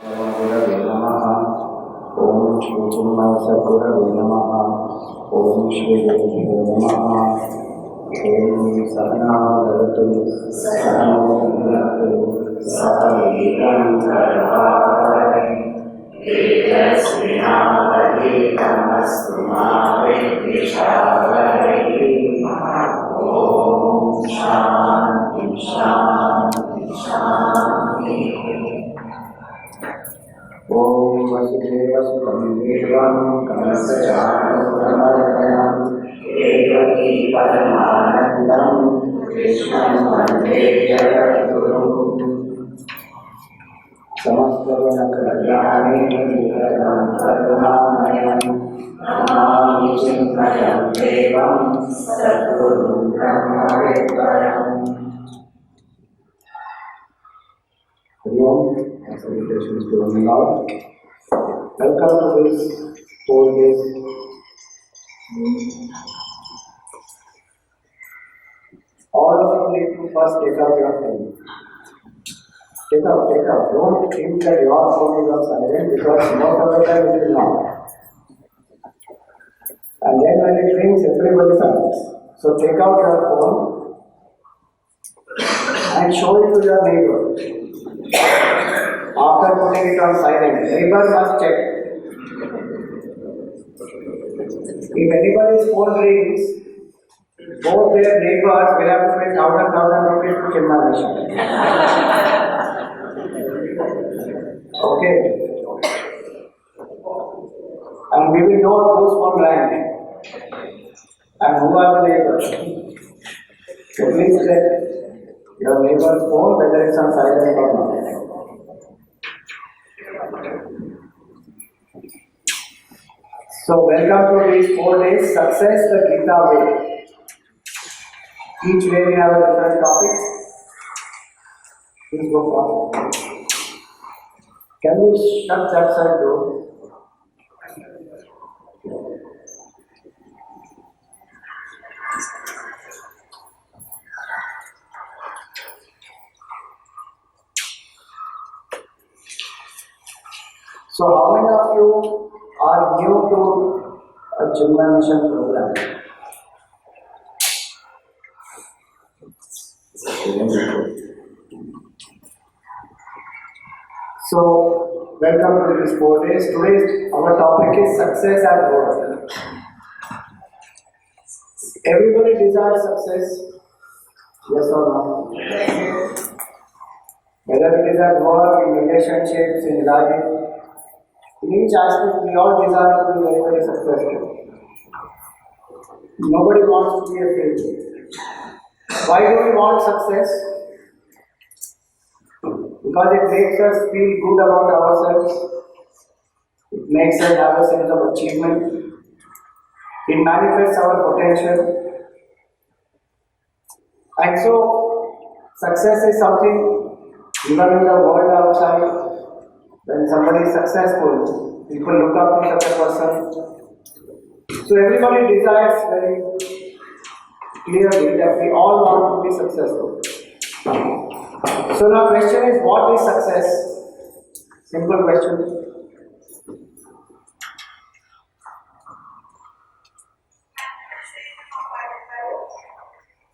गुरवे नमः। ओम श्री चिन्मय सद्गुरवे नमः। ओम श्री गुरुभ्यो नमः। ओम सहना भवतु सहनौ भुनक्तु सह वीर्यं करवावहै तेजस्विनावधीतमस्तु मा विद्विषावहै। ओम शांति शांति शांति। ओम वसुदेवसुतं देवं कंसचाणूरमर्दनं देवकी परमानन्दं कृष्णं वन्दे जगद्गुरुं। समस्तगुणकल्याणे निरतं करुणामयं नमामि चिन्मयं देवं सद्गुरुं ब्रह्मविद्वरम्। Salutations to one and all. Welcome to this 4 days. All of you need to first take out your phone. Take out. Don't think that your phone is on silent because most of the time it is not. And then when it rings, everybody silence. So take out your phone and show it to your neighbor. After putting it on silent, neighbor must check. If anybody's phone rings, both their neighbors will have to pay 1,000 rupees to Chinmay Mission. Okay? And we will know whose phone rang and who are the neighbors. So please check your neighbor's phone whether it's on silent or not. So welcome to these 4 days, Success the Geeta Way. Each day we have a different topic. Please go fast. Can we shut that side door? So how many of you are new to a Chinmay Mission program? So, welcome to these 4 days. Today's our topic is success at work. Everybody desires success, yes or no? Whether it is at work, in relationships, in life, in each aspect we all desire to be very, very successful. Nobody wants to be a failure. Why do we want success? Because it makes us feel good about ourselves. It makes us have a sense of achievement. It manifests our potential. And so, success is something, even in the world outside, when somebody is successful, people look up to such a person. So everybody desires very clearly that we all want to be successful. So now question is, what is success? Simple question.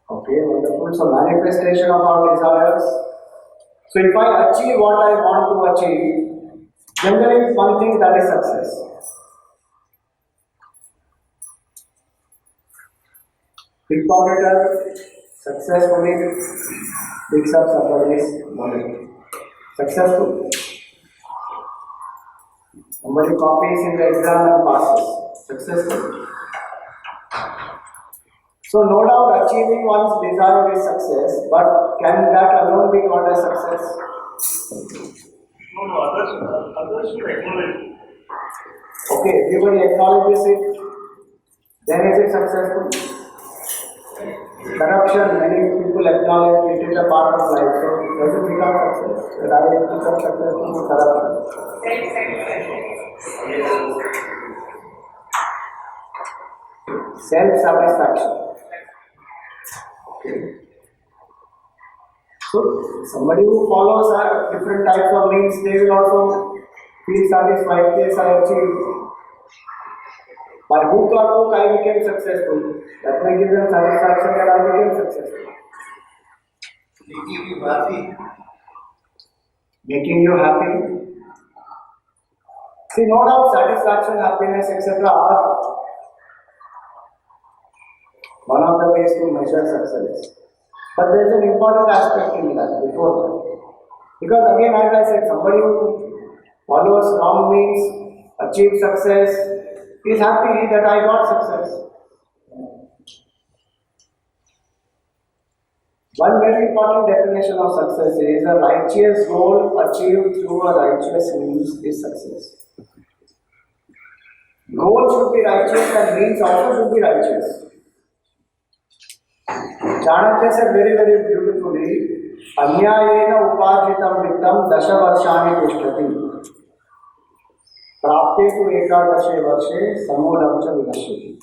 Okay, wonderful. So manifestation of our desires. So if I achieve what I want to achieve, then there is one thing that is success. Pickpocketer successfully picks up somebody's money. Successful. Somebody copies in the exam and passes. Successful. So no doubt achieving one's desire is success, but can that alone be called as success? No, others should acknowledge it. Okay, everybody acknowledges it, then is it successful? Corruption, many people acknowledge it is a part of life, so does it become success? That I become successful with corruption? Self-satisfaction. Okay. So, somebody who follows different types of means, they will also feel satisfied, yes, I achieved. By hook or crook, I became successful. That may give them satisfaction that I became successful. Making you happy. Making you happy. See, no doubt satisfaction, happiness, etc. are one of the ways to measure success. But there is an important aspect in that before that. Because again, as I said, somebody who follows wrong means, achieves success, is happy that I got success. One very important definition of success is a righteous goal achieved through a righteous means is success. Goal should be righteous and means also should be righteous. Chanakya said very beautifully, Anyayena upajitam vittam dasha varshani tishtati. Prapte tu ekadashe varshe samulam cha vinashyati.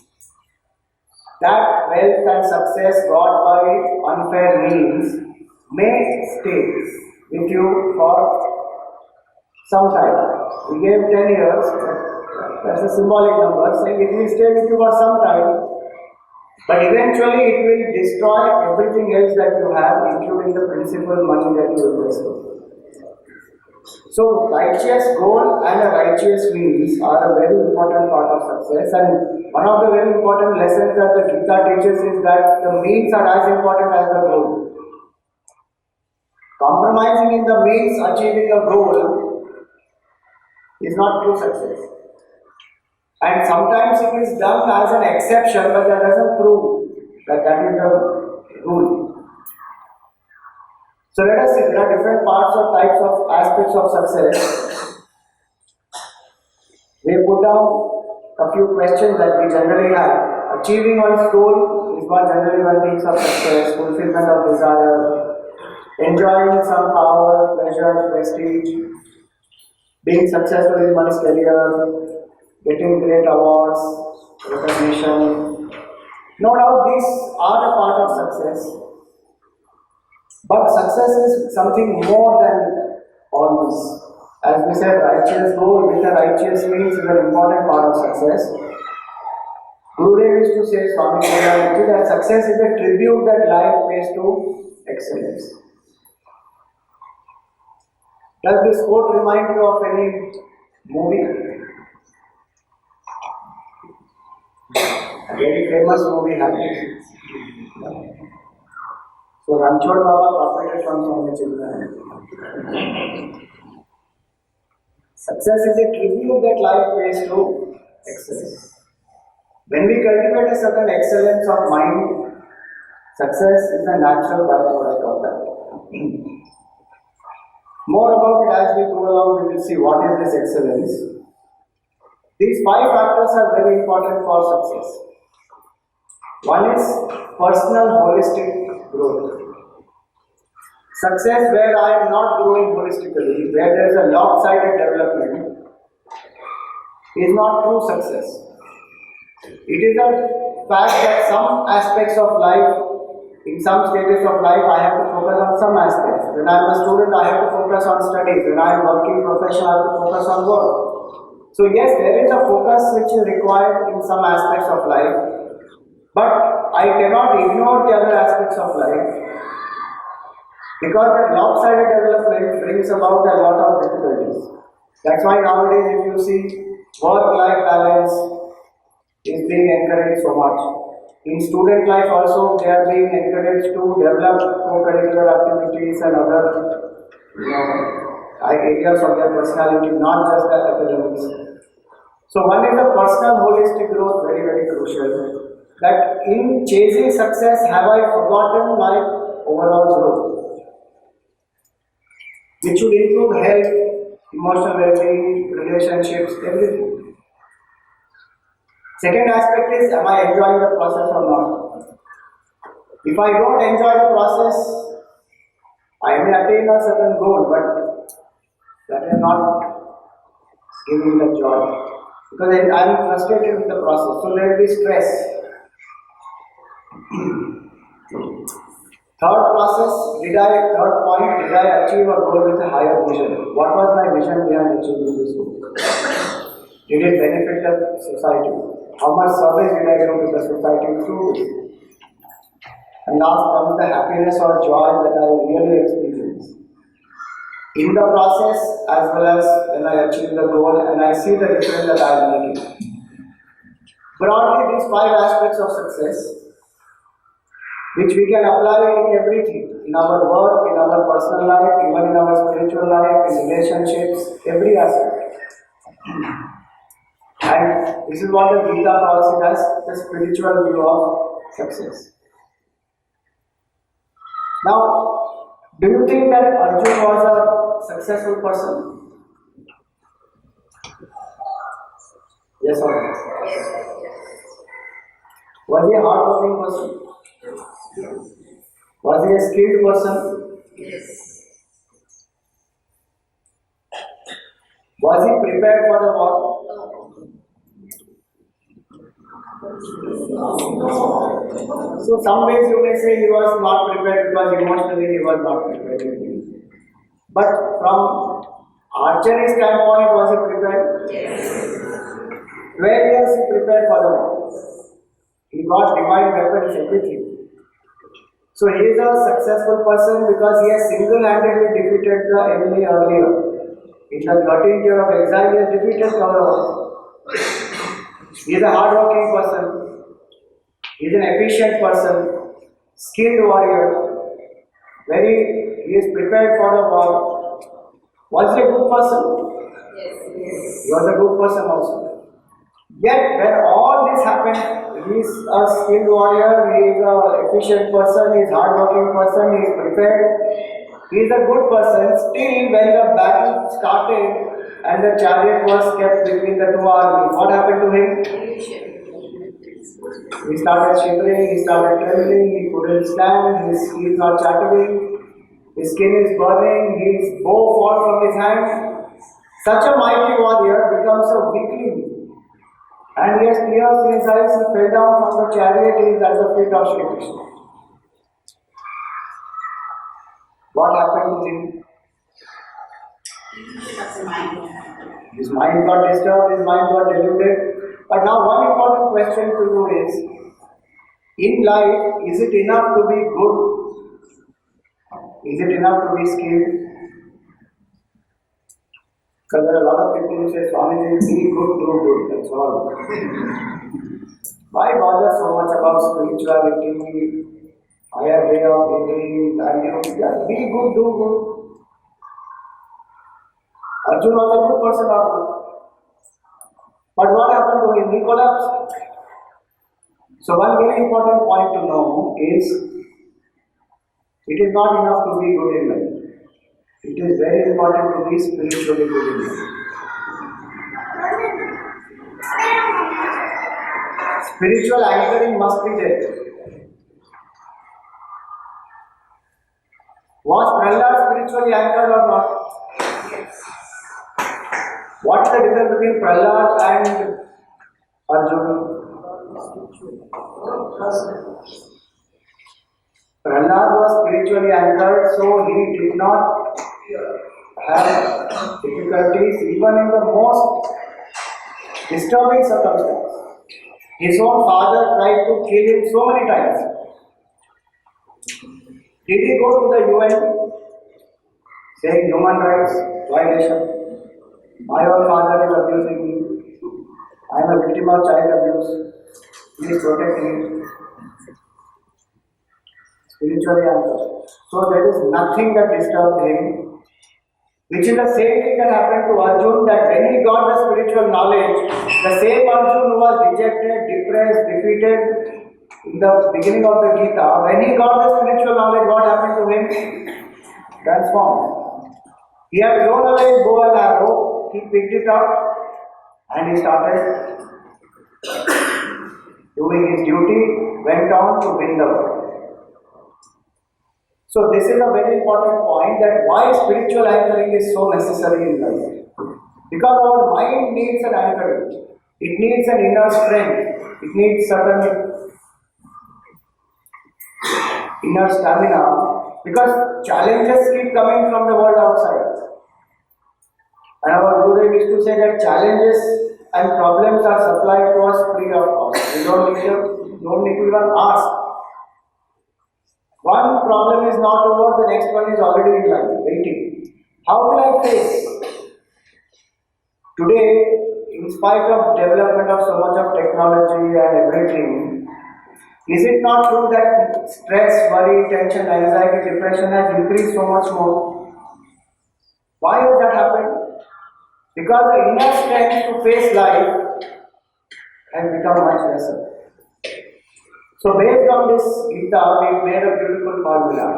That wealth and success got by unfair means may stay with you for some time. We gave 10 years, that's a symbolic number, saying it will stay with you for some time, but eventually it will destroy everything else that you have, including the principal money that you invested. So, righteous goal and a righteous means are a very important part of success, and one of the very important lessons that the Geeta teaches is that the means are as important as the goal. Compromising in the means, achieving a goal is not true success. And sometimes it is done as an exception, but that doesn't prove that that is the rule. So let us see, there are different parts or types of aspects of success. We put down a few questions that we generally have. Achieving one's goal is what generally one thinks of success, fulfillment of desire, enjoying some power, pleasure, prestige, being successful in one's career, getting great awards, recognition. No doubt these are a part of success. But success is something more than all this. As we said, righteous goal with a righteous means is an important part of success. Gurudev used to say, Swami Vivekananda, that success is a tribute that life pays to excellence. Does this quote remind you of any movie? A very famous movie happened. So Ranchod Baba profited from so many children. Success is a tribute that life pays to excellence. When we cultivate a certain excellence of mind, success is a natural byproduct of that. More about it as we go along, we will see what is this excellence. These 5 factors are very important for success. One is personal holistic growth. Success where I am not growing holistically, where there is a lopsided development, is not true success. It is a fact that some aspects of life, in some stages of life, I have to focus on some aspects. When I am a student, I have to focus on studies. When I am working professional, I have to focus on work. So yes, there is a focus which is required in some aspects of life, but I cannot ignore the other aspects of life. Because that lopsided development brings about a lot of difficulties. That's why nowadays if you see work-life balance is being encouraged so much. In student life also they are being encouraged to develop co-curricular activities and other areas of their personality, not just the academics. So one is the personal holistic growth, very crucial. That in chasing success, have I forgotten my overall growth? Which should include health, emotional well-being, relationships, everything. Second aspect is, am I enjoying the process or not? If I don't enjoy the process, I may attain a certain goal, but that is not giving the joy. Because I am frustrated with the process, so there will be stress. Third point, did I achieve a goal with a higher vision? What was my vision behind achieving this goal? Did it benefit the society? How much service did I do to the society through this? And last comes the happiness or joy that I really experience in the process as well as when I achieve the goal and I see the difference that I am making. Broadly, these 5 aspects of success, which we can apply in everything, in our work, in our personal life, even in our spiritual life, in relationships, every aspect. And this is what the Geeta calls it as the spiritual view of success. Now, do you think that Arjun was a successful person? Yes or no? Was he a hardworking person? Was he a skilled person? Yes. Was he prepared for the war? So some ways you may say he was not prepared because emotionally he was not prepared. But from archery standpoint, was he prepared? Yes. 12 years he prepared for the war. He got divine weapons, everything. So he is a successful person because he has single-handedly defeated the enemy earlier. In the 13th year of exile, he has defeated Kaurava. He is a hard-working person. He is an efficient person, skilled warrior. He is prepared for the war. Was he a good person? Yes. He was a good person also. Yet, when all this happened, he is a skilled warrior, he is an efficient person, he is a hard-working person, he is prepared, he is a good person. Still, when the battle started and the chariot was kept between the two armies, what happened to him? He started shivering, he started trembling, he couldn't stand, his teeth are chattering, his skin is burning, his bow falls from his hand. Such a mighty warrior becomes a weakling. And he has tears in his eyes, he fell down from the chariot, he is at the feet of Shri Krishna. What happened to him? His mind got disturbed, his mind got deluded. But now one important question to you is, in life, is it enough to be good? Is it enough to be skilled? Because there are a lot of people who say, Swamiji, be good, do good, that's all. Why bother so much about spirituality, higher way of living, value? Just be good, do good. Arjun was a good person after. But what happened to him? He collapsed. So one very important point to know is, it is not enough to be good in life. It is very important to be spiritually good in life. Spiritual anchoring must be there. Was Prahlad spiritually anchored or not? Yes. What is the difference between Prahlad and Arjuna? Prahlad was spiritually anchored, so he did not have difficulties even in the most disturbing circumstance. His own father tried to kill him so many times. Did he go to the UN saying human rights violation? My own father is abusing me. I am a victim of child abuse. Please protect me. Spiritually anchored. So there is nothing that disturbed him, which is the same thing that happened to Arjun, that when he got the spiritual knowledge, the same Arjun who was dejected, depressed, defeated in the beginning of the Geeta, when he got the spiritual knowledge, what happened to him? Transformed. He had thrown away his bow and arrow, he picked it up and he started doing his duty, went on to win the world. So this is a very important point, that why spiritual anchoring is so necessary in life. Because our mind needs an anchoring. It needs an inner strength. It needs certain inner stamina, because challenges keep coming from the world outside. And our Guru used to say that challenges and problems are supplied to us free of cost. You don't need to even ask. One problem is not over, the next one is already in line, waiting. How will I face? Today, in spite of development of so much of technology and everything, is it not true that stress, worry, tension, anxiety, depression has increased so much more? Why has that happened? Because the inner strength to face life has become much lesser. So based on this Geeta, we made a beautiful formula.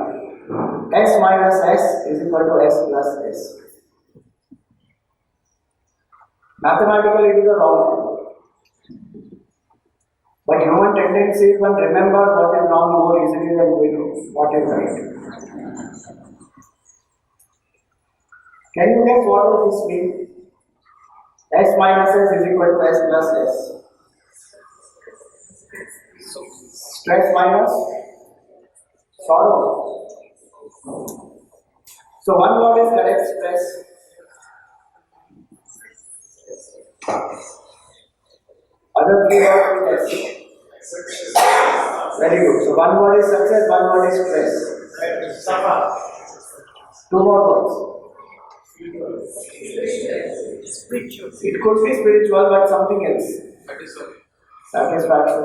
S minus S is equal to S plus S. Mathematically it is a wrong thing. But human tendency is one remembers what is wrong more easily than we know what is right. Can you guess what does this mean? S minus S is equal to S plus S. Stress minus sorrow. So one word is correct, stress. Other three words is S. Very good. So one word is success, one word is stress. Two more words. It could be spiritual, but something else. Satisfaction.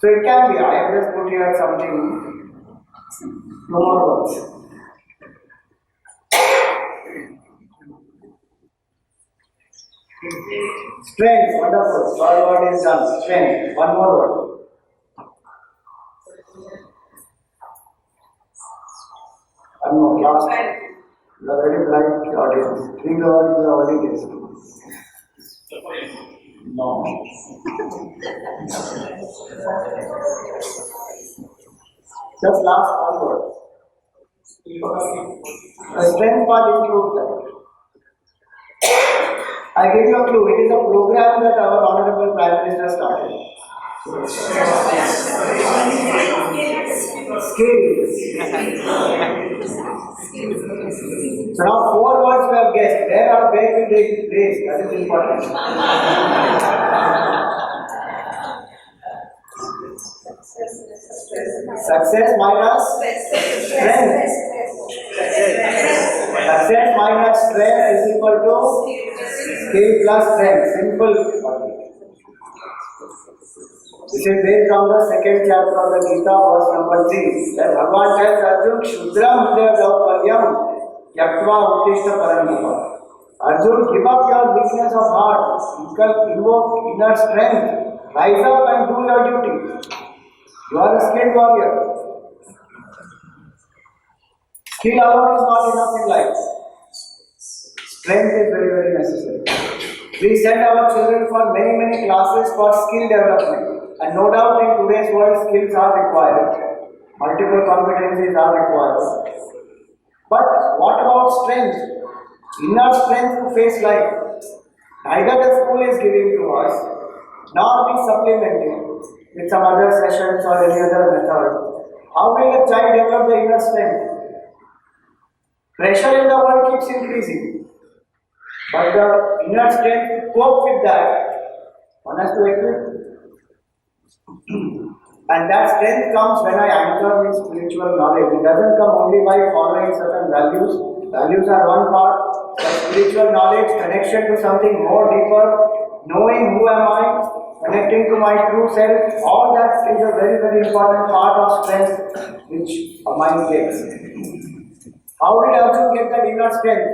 So it can be. I have just put here something. No more words. Strength. Wonderful. Third word is done. Strength. One more word. One more. Last. You are very bright audience. Three words you already guessed. No. Just last one word. The strength part includes that. I give you a clue. It is a program that our Honorable Prime Minister started. Skills. So now 4 words we have guessed. Where will they be placed? That is important. Success minus strength. Success minus strength is equal to skill plus strength. Simple. This is based on the second chapter of the Geeta, verse number 3. Where Bhagavan tells Arjun, Shudram Hridaya Dauparyam Yaktva Uttishta Paramapa. Arjun, give up your weakness of heart, invoke inner strength, rise up and do your duty. You are a skilled warrior. Skill alone is not enough in life. Strength is very, very necessary. We send our children for many classes for skill development. And no doubt in today's world, skills are required. Multiple competencies are required. But what about strength? Inner strength to face life. Neither the school is giving to us, nor we supplementing with some other sessions or any other method. How will a child develop the inner strength? Pressure in the world keeps increasing. But the inner strength to cope with that, one has to equip. And that strength comes when I anchor with spiritual knowledge. It doesn't come only by following certain values. Values are one part, but spiritual knowledge, connection to something more deeper, knowing who am I, connecting to my true self, all that is a very important part of strength which a mind gets. How did Arjun get that inner strength?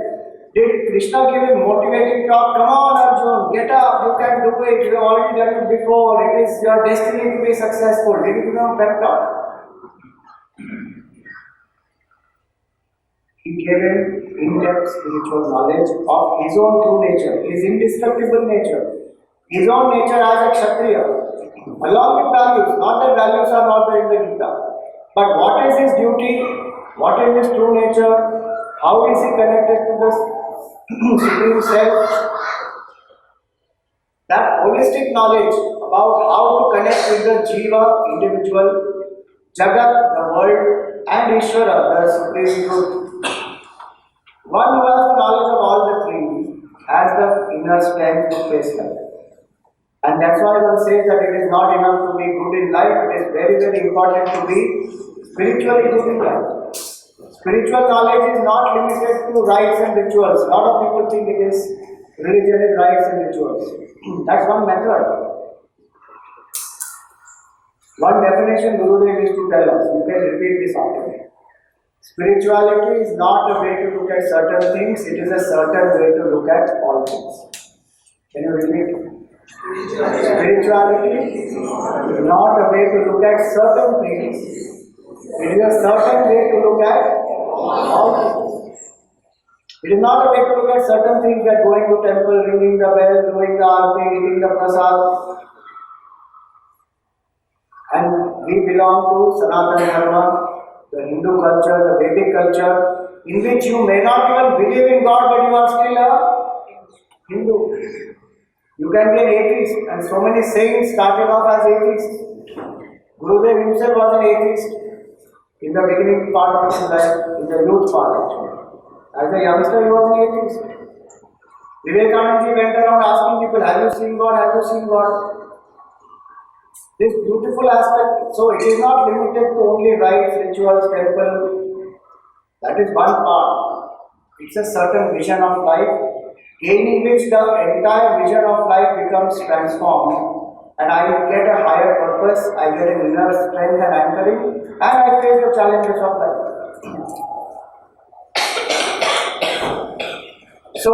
Did Krishna give him motivating talk? Come on Arjun, get up, you can do it, you have already done it before, it is your destiny to be successful. Did he give him a pep talk? He gave him in-depth spiritual knowledge of his own true nature, his indestructible nature, his own nature as a Kshatriya, along with values. Not that values are not there in the Gita, but what is his duty, what is his true nature, how is he connected to the Supreme Self. That holistic knowledge about how to connect with the Jiva, individual, Jagat, the world, and Ishvara, the Supreme Truth. One who has the knowledge of all the three has the inner strength to face life. And that's why one says that it is not enough to be good in life, it is very, very important to be spiritually good in life. Spiritual knowledge is not limited to rites and rituals. A lot of people think it is religion is rites and rituals. That's one method. One definition Gurudev used to tell us, you can repeat this after me. Spirituality is not a way to look at certain things, it is a certain way to look at all things. Can you repeat? Spirituality is not a way to look at certain things, it is a certain way to look at all things. It is not a way to look at certain things like going to temple, ringing the bell, doing the aarti, eating the prasad. And we belong to Sanatana Dharma, the Hindu culture, the Vedic culture, in which you may not even believe in God, but you are still a Hindu. You can be an atheist, and so many saints started off as atheists. Gurudev himself was an atheist in the beginning part of his life, in the youth part actually. As a youngster, he was an atheist. Vivekananda went around asking people, have you seen God? Have you seen God? This beautiful aspect, so it is not limited to only rites, rituals, temple. That is one part. It's a certain vision of life, gaining which the entire vision of life becomes transformed, and I get a higher purpose, I get an inner strength and anchoring, and I face the challenges of life. So,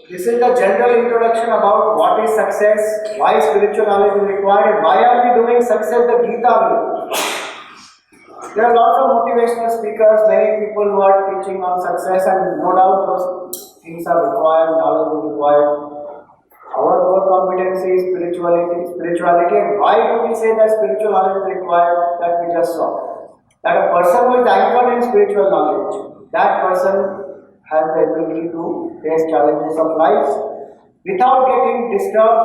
this is the general introduction about what is success, why spiritual knowledge is required, and why are we doing success the Geeta way. There are lots of motivational speakers, many people who are teaching on success, and no doubt those things are required, knowledge is required. Our core competency is spirituality, and why do we say that spiritual knowledge is required? That we just saw. That a person who is anchored in spiritual knowledge, that person has the ability to face challenges of life without getting disturbed,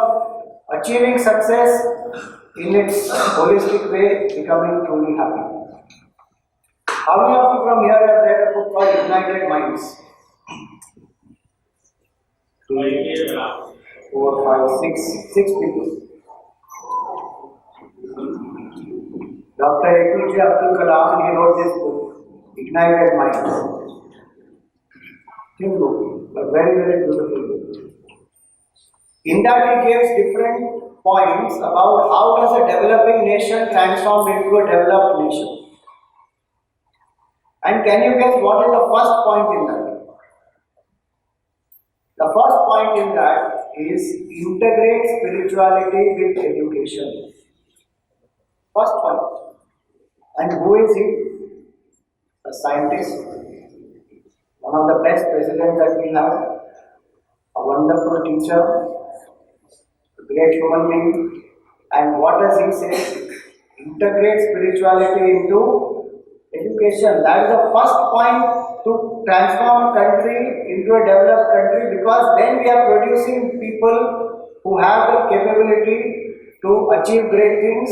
achieving success in its holistic way, becoming truly happy. How many of you from here have read a book called Ignited Minds? 3, 4, 5, 6 people. Dr. APJ Abdul Kalam, he wrote this book, Ignited Minds. Thin book, but very, very beautiful book. In that he gives different points about how does a developing nation transform into a developed nation. And can you guess what is the first point in that? The first point in that is integrate spirituality with education. First point. And who is he? A scientist. One of the best presidents that we have. A wonderful teacher. A great human being. And what does he say? Integrate spirituality into education. That is the first point to transform a country into a developed country, because then we are producing people who have the capability to achieve great things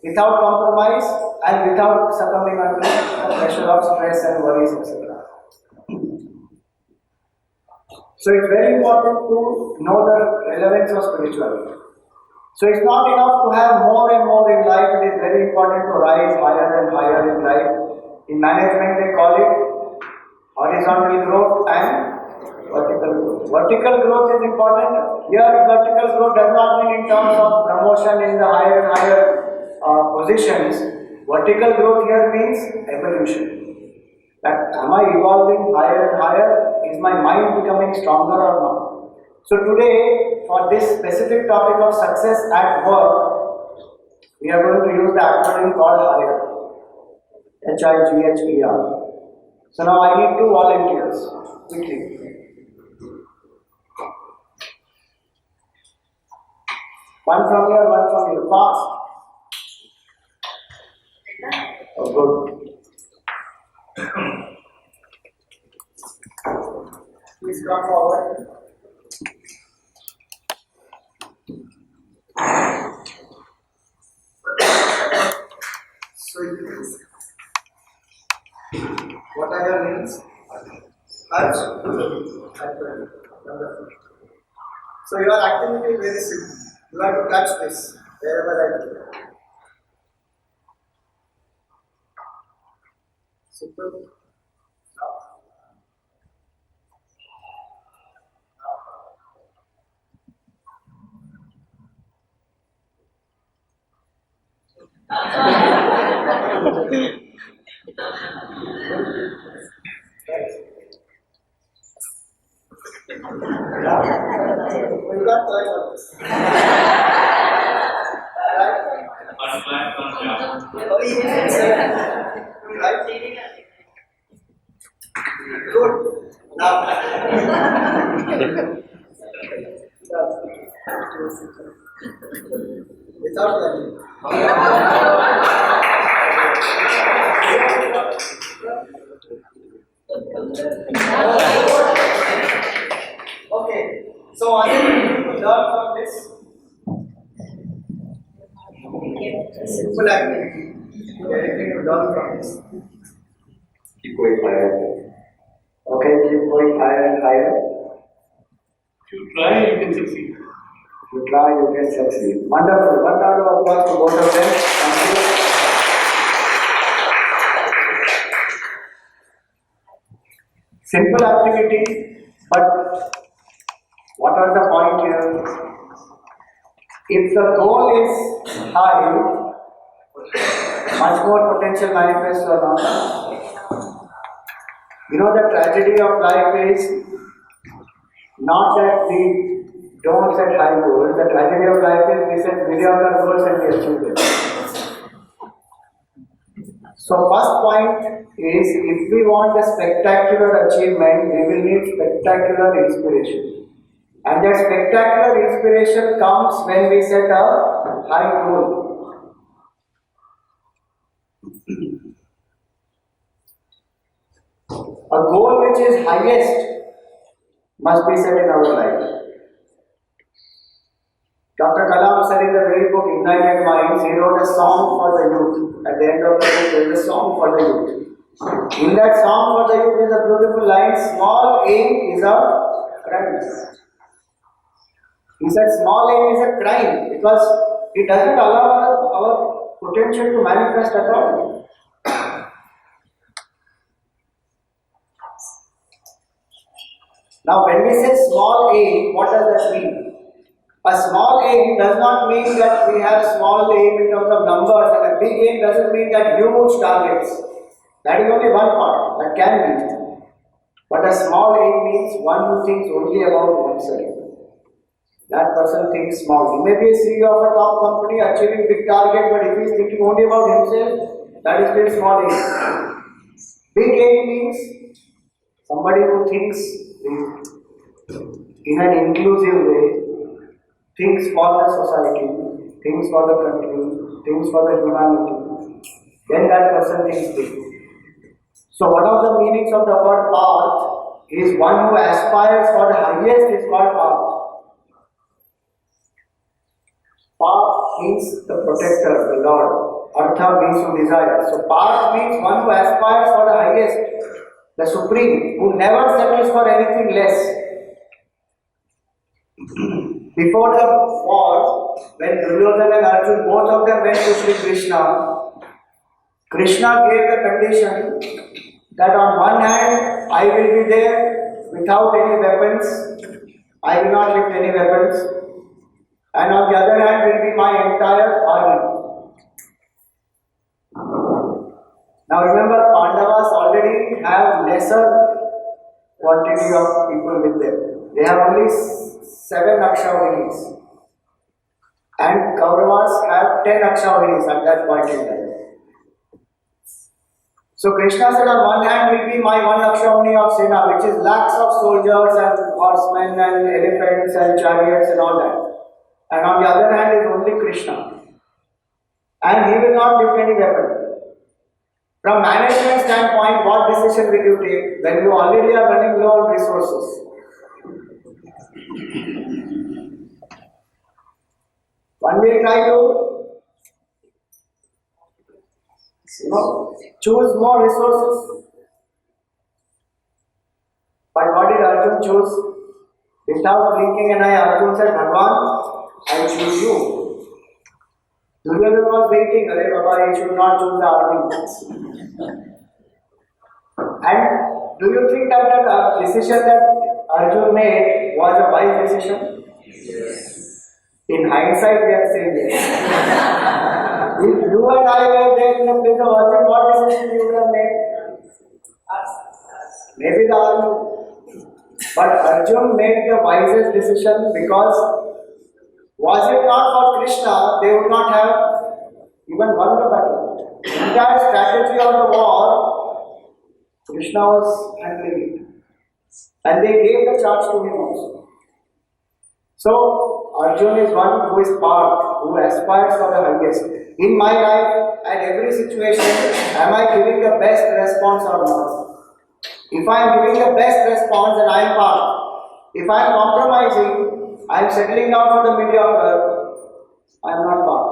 without compromise and without succumbing under the pressure of stress and worries, etc. So it's very important to know the relevance of spirituality. So it's not enough to have more and more in life, it is very important to rise higher and higher in life. In management they call it horizontal growth and vertical growth. Vertical growth is important. Here vertical growth does not mean in terms of promotion in the higher and higher positions. Vertical growth here means evolution. That am I evolving higher and higher? Is my mind becoming stronger or not? So today, for this specific topic of success at work, we are going to use the acronym called HIGHER. HIGHER. So now I need 2 volunteers. Quickly. One from here, one from here. Fast. Oh, good. Please come forward. So Wonderful. So your activity is very simple. You have to touch this wherever I do. Simple. You got touch on this. Right? Oh, yes. Right? Good. Now. Without learning. Okay. So anything to learn from this? Simple activity. Anything to learn from this? Keep going higher. Okay, keep going higher and higher. If you try, you can succeed. If you try, you can succeed. Wonderful. One round of applause to both of them. Thank you. Simple activity, but what was the point here? If the goal is high, much more potential manifests or not. You know, the tragedy of life is not that we don't set high goals. The tragedy of life is we set mediocre goals and we achieve them. So first point is, if we want a spectacular achievement, we will need spectacular inspiration. And that spectacular inspiration comes when we set a high goal. A goal which is highest must be set in our life. Dr. Kalam said in the very book Ignited Minds, he wrote a song for the youth. At the end of the book, there is a song for the youth. In that song for the youth is a beautiful line, small aim is a crime. He said small aim is a crime because it doesn't allow our potential to manifest at all. Now when we say small aim, what does that mean? A small aim does not mean that we have small aim in terms of numbers, and a big aim doesn't mean that huge targets. That is only one part, that can be. But a small aim means one who thinks only about oneself. That person thinks small. He may be a CEO of a top company achieving big target, but if he is thinking only about himself, that is still small aim. Big aim means somebody who thinks in an inclusive way, thinks for the society, thinks for the country, thinks for the humanity, then that person thinks big. So one of the meanings of the word path is one who aspires for the highest is called path. Path means the protector, the Lord. Artha means to desire. So path means one who aspires for the highest, the supreme, who never settles for anything less. Before the war, when Duryodhana and Arjun, both of them went to Sri Krishna, Krishna gave the condition that on one hand, I will be there without any weapons, I will not lift any weapons, and on the other hand will be my entire army. Now remember, Pandavas already have lesser quantity of people with them. They have only 7 Akshavinis, and Kauravas have 10 Akshavinis at that point in time. So Krishna said, on one hand will be my 1 Akshavini of Sena, which is lakhs of soldiers and horsemen and elephants and chariots and all that. And on the other hand is only Krishna. And he will not lift any weapon. From management standpoint, what decision will you take when you already are running low on resources? One will try to choose more resources. Arjun choose? Without blinking an eye, Arjun said, Bhagwan, I choose you. Duryodhana was waiting, Arey Baba, he should not choose the army. And do you think that the decision that Arjun made was a wise decision? In hindsight, we are saying yes. If you and I were there in the place of Arjun, what decision you would have made? Maybe the army. But Arjun made the wisest decision because was it not for Krishna, they would not have even won the battle. The entire strategy of the war, Krishna was handling it. And they gave the charge to him also. So, Arjun is one who is part, who aspires for the highest. In my life and every situation, am I giving the best response or not? If I am giving the best response, then I am part. If I am compromising, I am settling down for the mediocre, I am not part.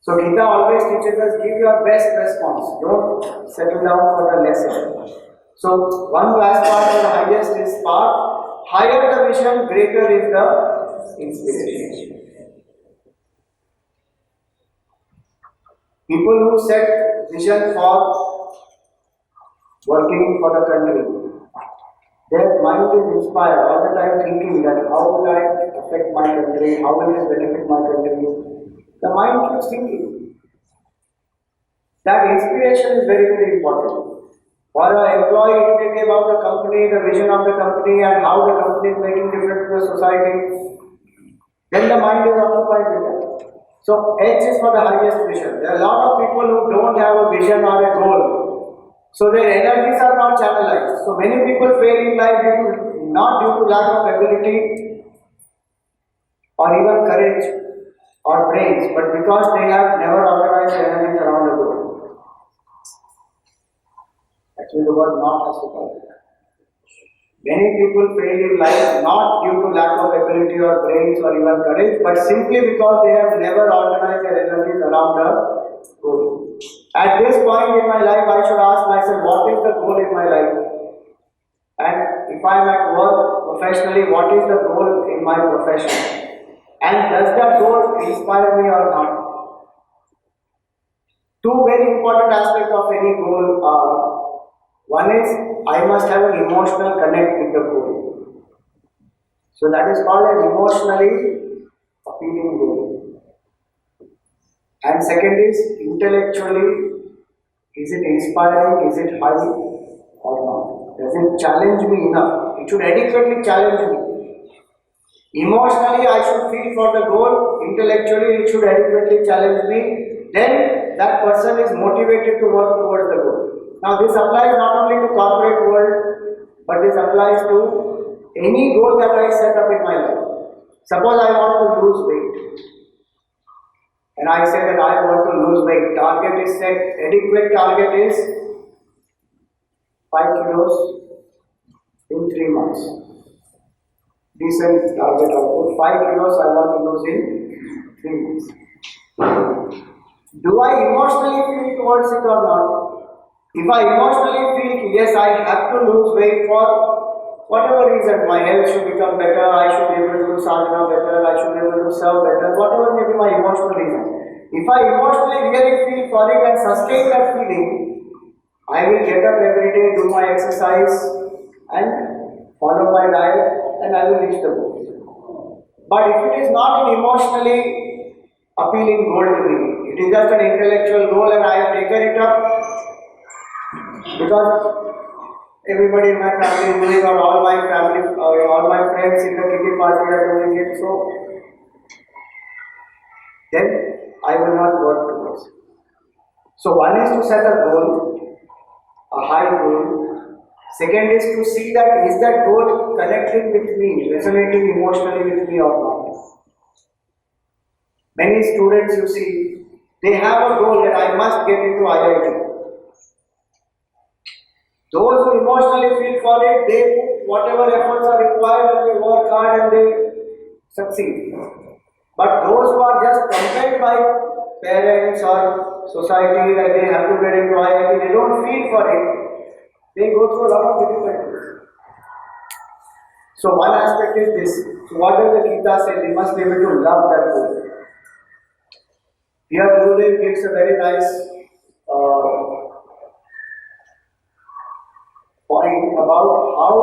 So Geeta always teaches us, give your best response. Don't settle down for the lesser. So one who aspires for the highest is part. Higher the vision, greater is the inspiration. People who set vision for working for the country, their mind is inspired all the time thinking that how will I affect my country, how will this benefit my country. The mind keeps thinking. That inspiration is very, very important. For an employee, it may be about the company, the vision of the company and how the company is making difference to the society. Then the mind is occupied with that. So H is for the highest vision. There are a lot of people who don't have a vision or a goal. So their energies are not channelized. So many people fail in life not due to lack of ability or even courage or brains, but because they have never organized their energies around the goal. Actually, the word not has to come. Many people fail in life not due to lack of ability or brains or even courage, but simply because they have never organized their energies around the goal. At this point in my life, I should ask myself, what is the goal in my life? And if I am at work professionally, what is the goal in my profession? And does that goal inspire me or not? Two very important aspects of any goal are, one is, I must have an emotional connect with the goal. So that is called an emotionally appealing goal. And second is, intellectually, is it inspiring, is it high or not? Does it challenge me enough? It should adequately challenge me. Emotionally, I should feel for the goal. Intellectually, it should adequately challenge me. Then that person is motivated to work towards the goal. Now this applies not only to corporate world, but this applies to any goal that I set up in my life. Suppose I want to lose weight. And I say that I want to lose weight. Target is set, adequate target is 5 kilos in 3 months. Decent target output. 5 kilos I want to lose in 3 months. Do I emotionally feel towards it or not? If I emotionally feel, yes, I have to lose weight for whatever reason, my health should become better, I should be able to do sadhana better, I should be able to serve better, whatever may be my emotional reason. If I emotionally really feel for it and sustain that feeling, I will get up every day, do my exercise and follow my diet and I will reach the goal. But if it is not an emotionally appealing goal to me, it is just an intellectual goal and I have taken it up because everybody in my family is doing, or all my family, or all my friends in the kitty party are doing it, so then I will not work towards it. So one is to set a goal, a high goal. Second is to see that is that goal connecting with me, resonating emotionally with me or not. Many students you see, they have a goal that I must get into IIT. Those who emotionally feel for it, they put whatever efforts are required and they work hard and they succeed. But those who are just compelled by parents or society that they have to get into IIT, they don't feel for it, they go through a lot of difficulties. So one aspect is this. So what does the Geeta say? We must be able to love that goal. Here Gurudev gives a very nice point about how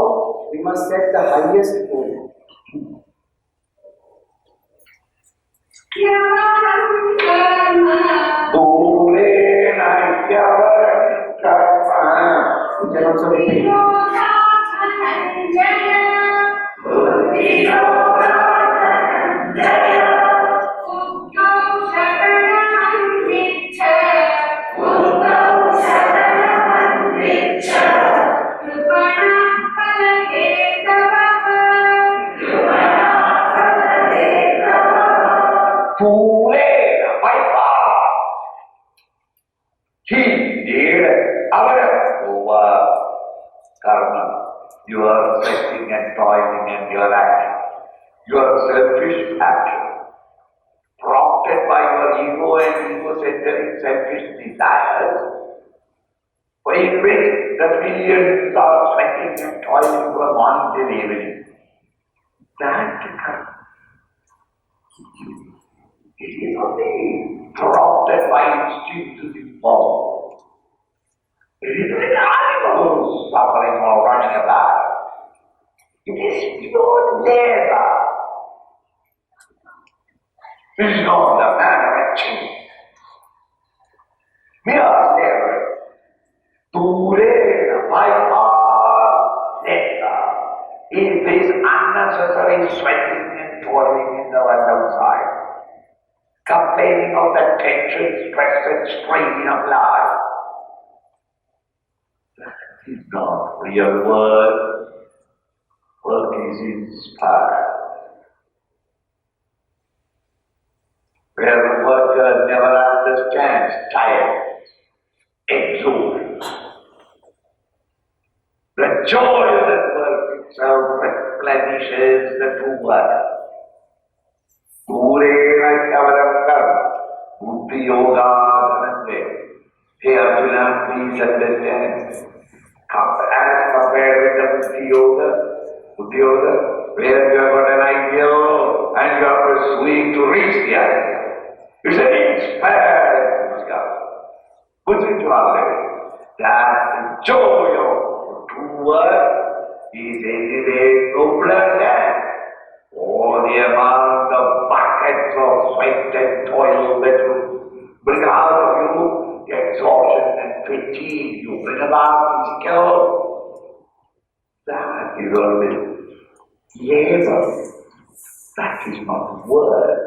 we must set the highest goal. You can also repeat. He did over karma. You are sweating and toiling and you are acting. You are selfish action. Prompted by your ego and egocentric selfish desires, in which the millions are sweating and toiling from morning till evening. That karma. It is only prompted by instinct to be born. It is not animals suffering or running about. It is pure labor. This is not the manner of achievement. Mere labor. Pure by far lesser is this unnecessary sweating and toiling in the world outside. Complaining of the tension, stress and strain of life. That is not real work. Work is inspired. Where the worker never understands tiredness, exhaustion. The joy of that work itself replenishes the true work. Purena Kavaram Buddhi Yoga Dhanande. Hey Arjuna, please understand. As compared with the Buddhi Yoga, where you have got an ideal and you are pursuing to reach the ideal. It's an inspired enthusiasm. Put it to our level. That the joy of true work is anyway nobler than all the amount of buckets of sweat and toil that you bring out of you, the exhaustion and fatigue you bring about physical. That is only labor. That is not work.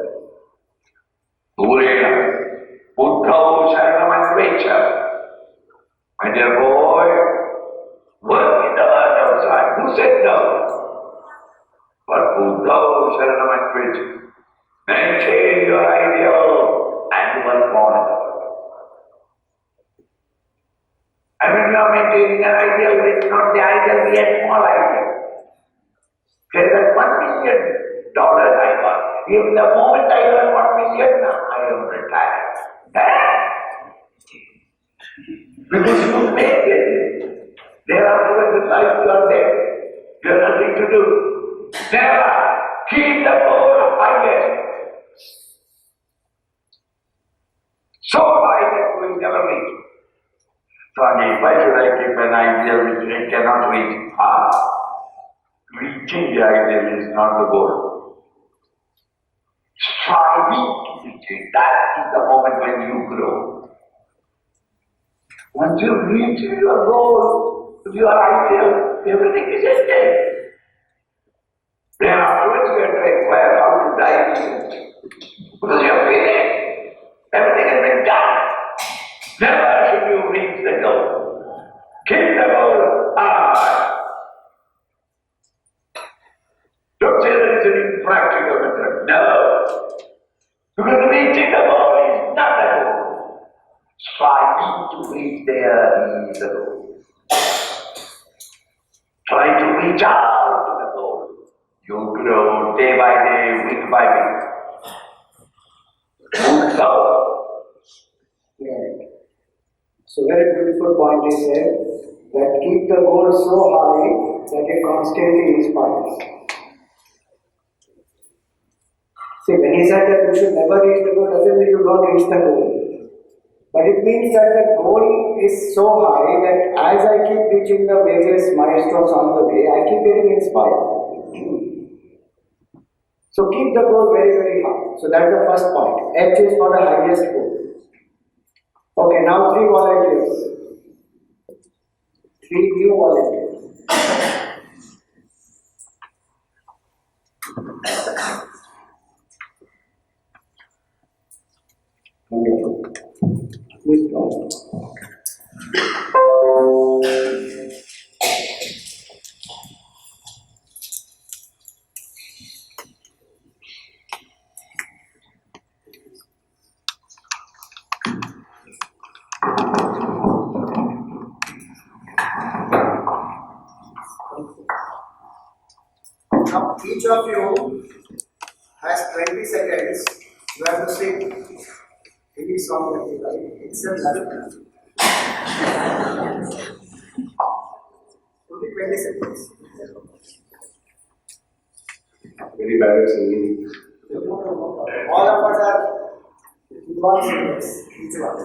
Purena, Buddha Sharanam. My dear boy, work in the world outside. Who said no? But Buddha Sharanam. Maintain your ideal and work on it. And when you are maintaining an ideal, it's not the ideal, yet small ideal. Say that $1 million I got. If the moment I earn 1 million, I am retired. Because you make it. Thereafter in life you are dead. You have nothing to do. Never keep the goal highest. So high that we will never reach. Swami, why should I keep an ideal which I cannot reach? Reaching the ideal is not the goal. Striving to reach it, that is the moment when you grow. Once you reach your goal, your ideal, everything is ended. Then afterwards you have to inquire how to die. Because you have finished. Everything has been done. Never should you reach the goal. Keep the goal high. Don't say that it's an impractical method. No. Because reaching the goal is not the goal. Striving to reach there is the goal. Try to reach out to the goal. You grow day by day, week by week. Yeah. So very beautiful point is there that keep the goal so high that it constantly inspires. See, when he said that you should never reach the goal, doesn't mean you don't reach the goal. But it means that the goal is so high that as I keep reaching the various milestones on the way, I keep getting inspired. So keep the goal very, very high. So that's the first point. H is for the highest goal. Okay, now 3 volunteers. 3 new volunteers. Please go. Now each of you has 20 seconds. You have to sing any song that you like. It's a melody. Only 20 seconds. Very bad at singing. All of us are 1 seconds each one.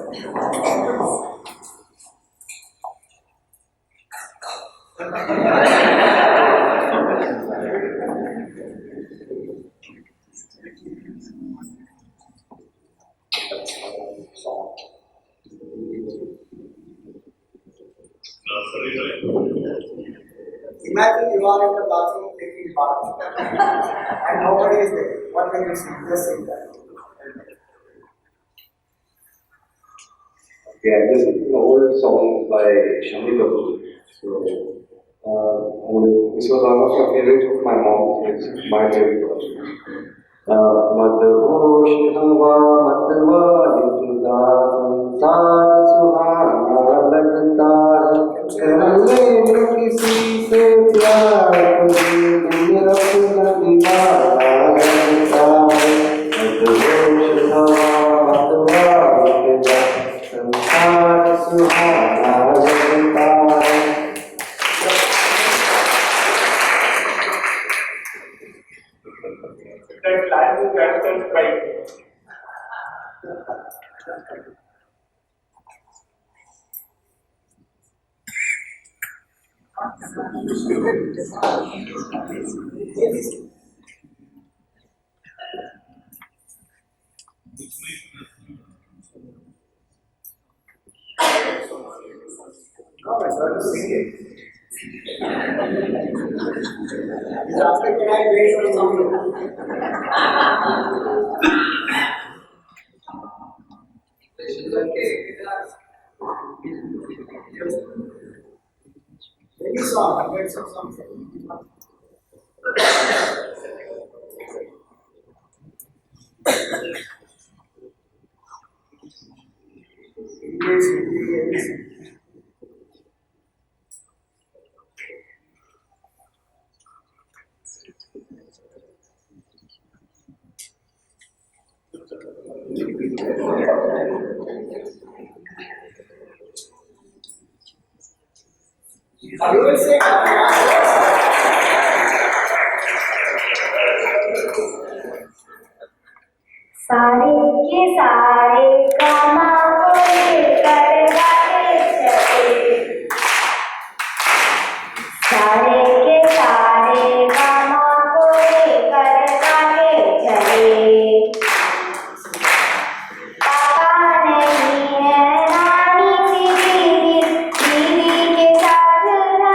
Imagine you are in the bathroom taking bath and nobody is there. What will you sing? Just sing that. Yeah, this is an old song by Shami Kapoor. So, this was one of my favorites of my mom. It's my favorite also. मदहोश हवा मतवाली जुदा संसार सुहाना लगता है करने किसी से प्यार कभी दिल अपना दीवाना लगता है मदहोश हवा मतवाली जुदा संसार सुहाना लगता है. That line is actually right. Come on, sir, sing it. After can I wait for something? Any song, get some something. You will say, सारे के सारे कामा को लेकर गाते चले सारे के सारे कामा को लेकर गाते चले पापा नहीं है नानी सी दीदी दीदी के साथ न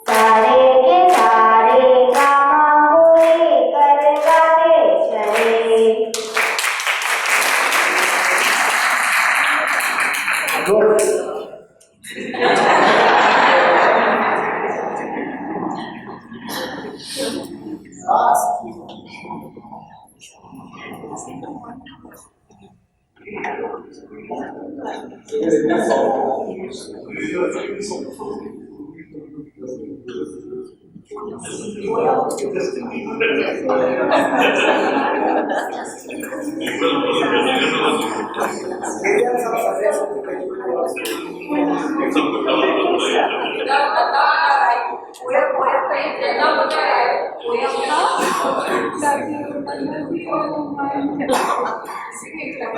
सारे के सारे कामा को लेकर गाते चले.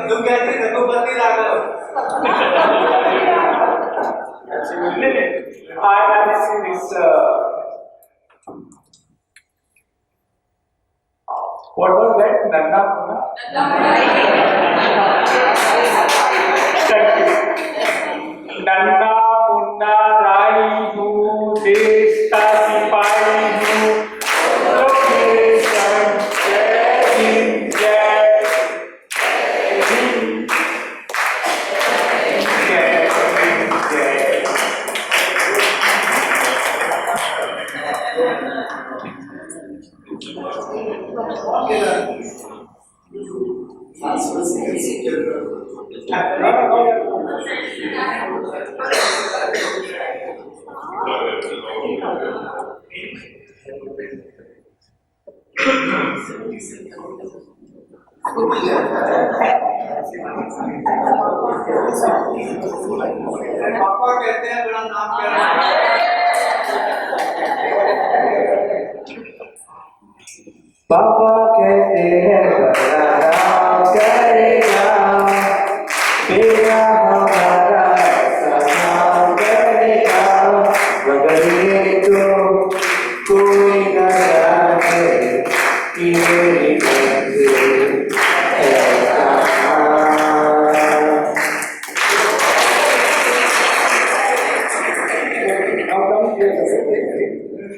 तुम कहते Raghupati Raghav I have seen this. What was that? Nanda Munna? नन्ना मुन्ना राई हूँ देश का सिपाही हूँ लोकेशन जय हिंद जय हिंद जय हिंद जय पापा कहते हैं बड़ा नाम क्या है पापा कहते हैं बड़ा नाम करेगा बेटा हमारा ऐसा नाम करेगा मगर ये तो कोई न जाने कि मेरी मंजिल है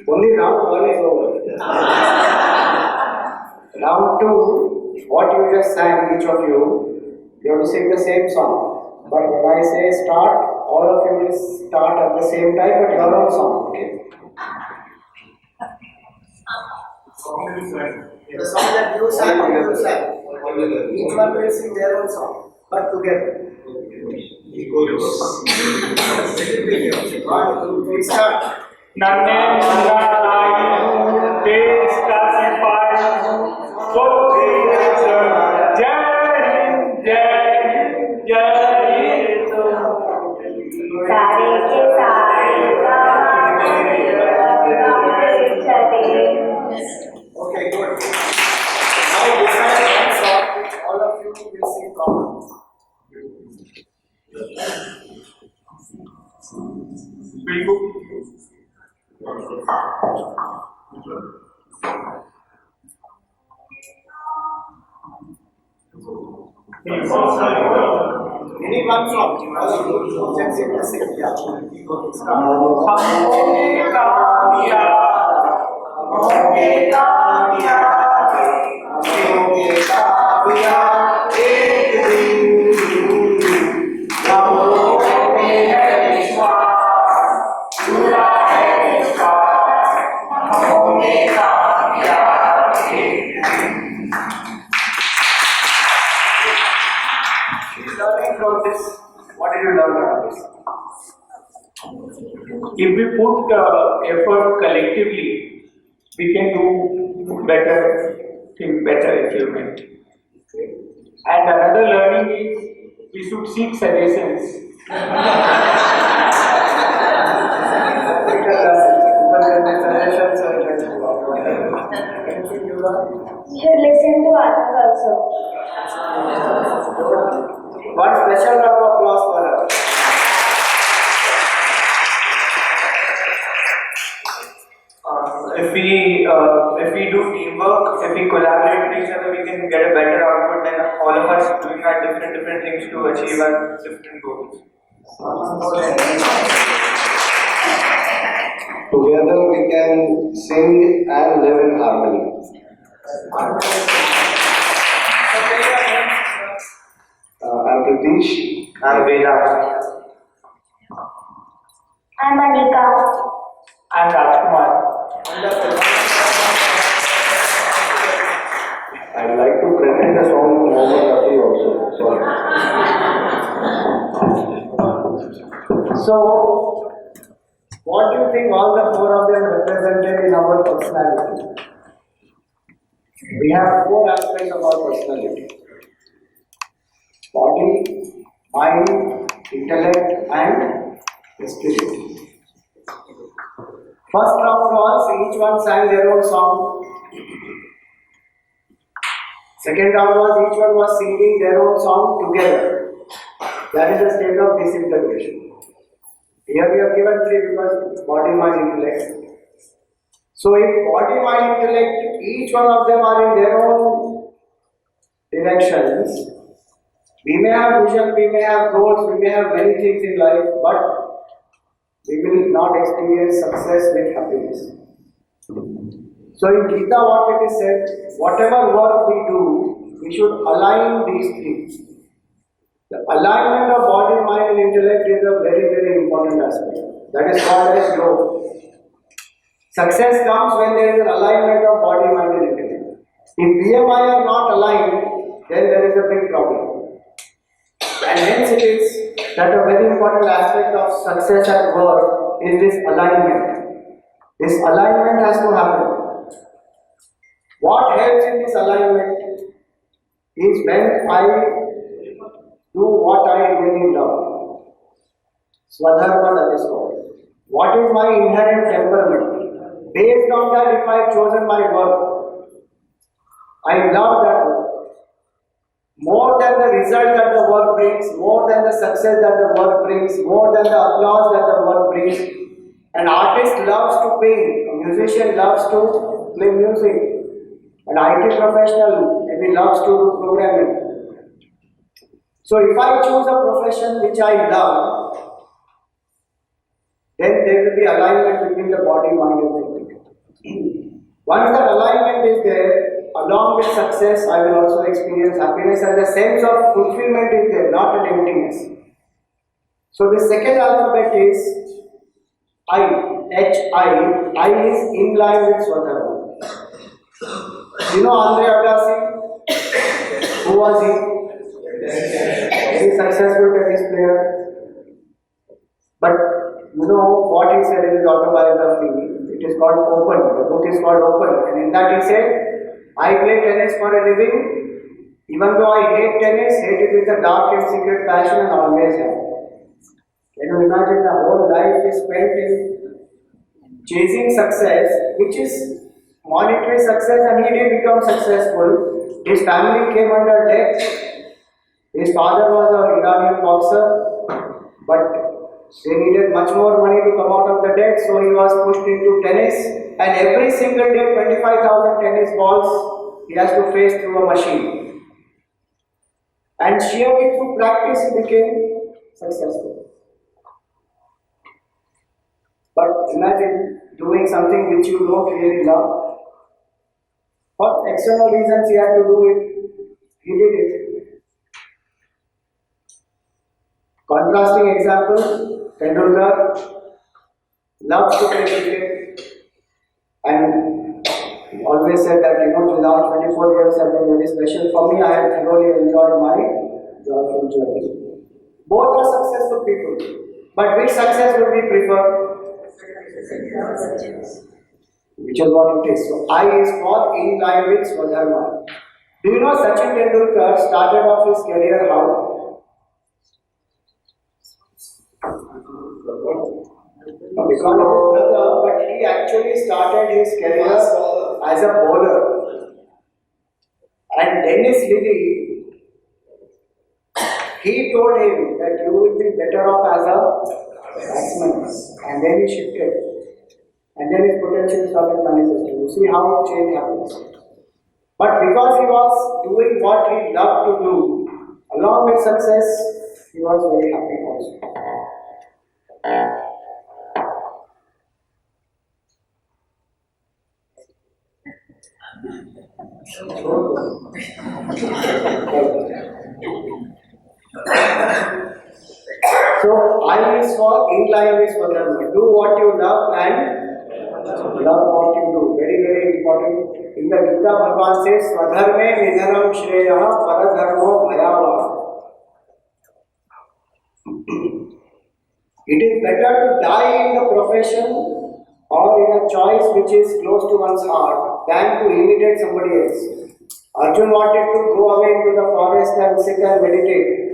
Only round one is over. Round two, what you just sang, each of you have to sing the same song. But when I say start, all of you will start at the same time, but your own song. Okay? The song that you sang. Each one will sing their own song, but together. One, two, three, start. नन्हे मुन्ना राई हूँ देश का सिपाही हूँ location जय हिंद जय हिंद जय हिंद सारे के सारे Okay, good. Now decide one song which all of you will sing properly. बिल्कुल Any one song, all of you can sing the same. Yeah. होंगे कामयाब होंगे कामयाब होंगे कामयाब एक दिन हम लोगों में है विश्वास पूरा है विश्वास होंगे कामयाब एक दिन Learning from this, what did you learn from this? If we put effort collectively, we can do better thing, better achievement. And another learning is we should seek suggestions. You should listen to others also. One special round of applause for her. If we do teamwork, if we collaborate with each other, we can get a better output than all of us doing our different things to achieve our different goals. Together we can sing and live in harmony. I'm Pritish. I'm Geeta. I'm Anika. I'm Rajkumar. I'd like to present the song Mohammed Rafi also. Sorry. So, what do you think all the four of them represented in our personality? We have four aspects of our personality: body, mind, intellect, and spirit. First round was each one sang their own song. Second round was each one was singing their own song together. That is a state of disintegration. Here we have given three because body, mind, intellect. So if body, mind, intellect, each one of them are in their own directions, we may have vision, we may have goals, we may have many things in life, but we will not experience success with happiness. So in Geeta what it is said, whatever work we do, we should align these things. The alignment of body, mind and intellect is a very, very important aspect. That is called as growth. Success comes when there is an alignment of body, mind and intellect. If BMI are not aligned, then there is a big problem. And hence it is that a very important aspect of success at work is this alignment. This alignment has to happen. What helps in this alignment is when I do what I really love. Swadharma, that is called. What is my inherent temperament? Based on that, if I have chosen my work, I love that work. More than the result that the work brings, more than the success that the work brings, more than the applause that the work brings. An artist loves to paint, a musician loves to play music. An IT professional maybe loves to do programming. So if I choose a profession which I love, then there will be alignment between the body, mind and intellect. Once that alignment is there, along with success, I will also experience happiness and the sense of fulfillment is there, not an emptiness. So the second alphabet is I, H-I. I is in line with Swadharma. You know Andre Agassi? Who was he? Very successful tennis player. But you know what he said in his autobiography? It is called Open. The book is called Open. And in that he said, I play tennis for a living. Even though I hate tennis, hate it with a dark and secret passion and always have. Can you imagine the whole life is spent in chasing success, which is monetary success, and he did become successful. His family came under debt. His father was an Iranian boxer, but they needed much more money to come out of the debt, so he was pushed into tennis. And every single day, 25,000 tennis balls he has to face through a machine. And sheerly through practice, he became successful. But imagine doing something which you don't really love. For external reasons, he had to do it. He did it. Contrasting example, Tendulkar loves to play cricket and he always said that the last 24 years have been very special for me. I have thoroughly enjoyed my joyful journey. Both are successful people, but which success would we prefer? Which is what it is. So I is for in line with Swadharma. Do you know Sachin Tendulkar started off his career how? Because of his brother, but he actually started his career as a bowler. And Dennis Lilly, he told him that you will be better off as a batsman. And then he shifted. And then his potential started manifesting. You see how change happens. But because he was doing what he loved to do, along with success, he was very happy also. So I is for in line with Swadharma. Do what you love and love what you do. Very, very important. In the Geeta, Bhagavan says, Swadharme nidhanam shreyaha paradharmo bhayavaha. It is better to die in the profession or in a choice which is close to one's heart than to imitate somebody else. Arjun wanted to go away into the forest and sit and meditate.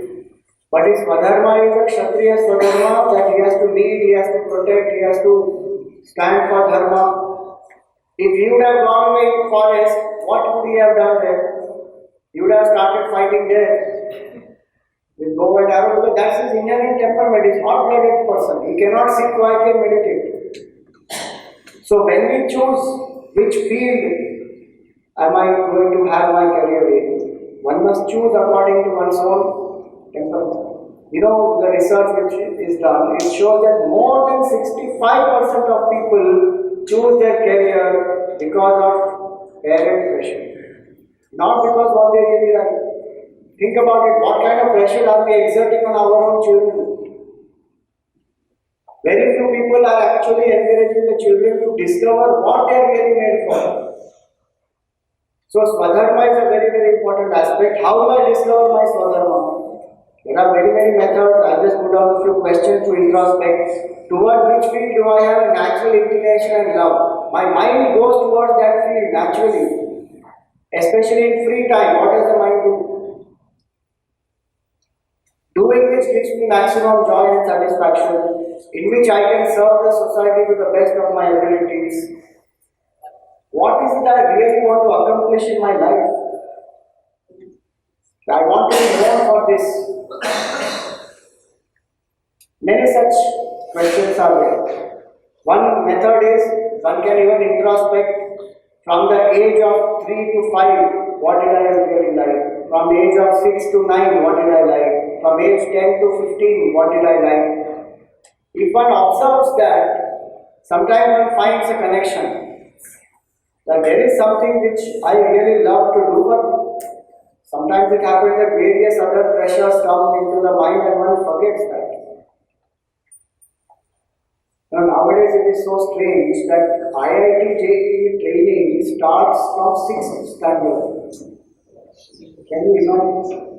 But his Swadharma is a Kshatriya Swadharma that he has to lead, he has to protect, he has to stand for Dharma. If he would have gone away in forest, what would he have done there? He would have started fighting there with bow and arrow because that's his inherent temperament. He's hot-blooded person. He cannot sit quietly and meditate. So when we choose which field am I going to have my career in, one must choose according to one's own temperament. You know, the research which is done, it shows that more than 65% of people choose their career because of parent pressure. Not because what they really like. Think about it, what kind of pressure are we exerting on our own children? Very few people are actually encouraging the children to discover what they are really made for. So Swadharma is a very, very important aspect. How do I discover my Swadharma? There are very many methods. I'll just put down a few questions to introspect. Towards which field do I have a natural inclination and love? My mind goes towards that field naturally. Especially in free time, what does the mind do? Doing which gives me maximum joy and satisfaction, in which I can serve the society to the best of my abilities. What is it I really want to accomplish in my life? I want to be known for this. Many such questions are there. One method is one can even introspect from the age of 3 to 5, what did I really like? From the age of 6 to 9, what did I like? From age 10 to 15, what did I like? If one observes that, sometimes one finds a connection. That there is something which I really love to do, but sometimes it happens that various other pressures come into the mind and one forgets that. Now nowadays it is so strange that IIT JEE training starts from 6th standard. Can you imagine?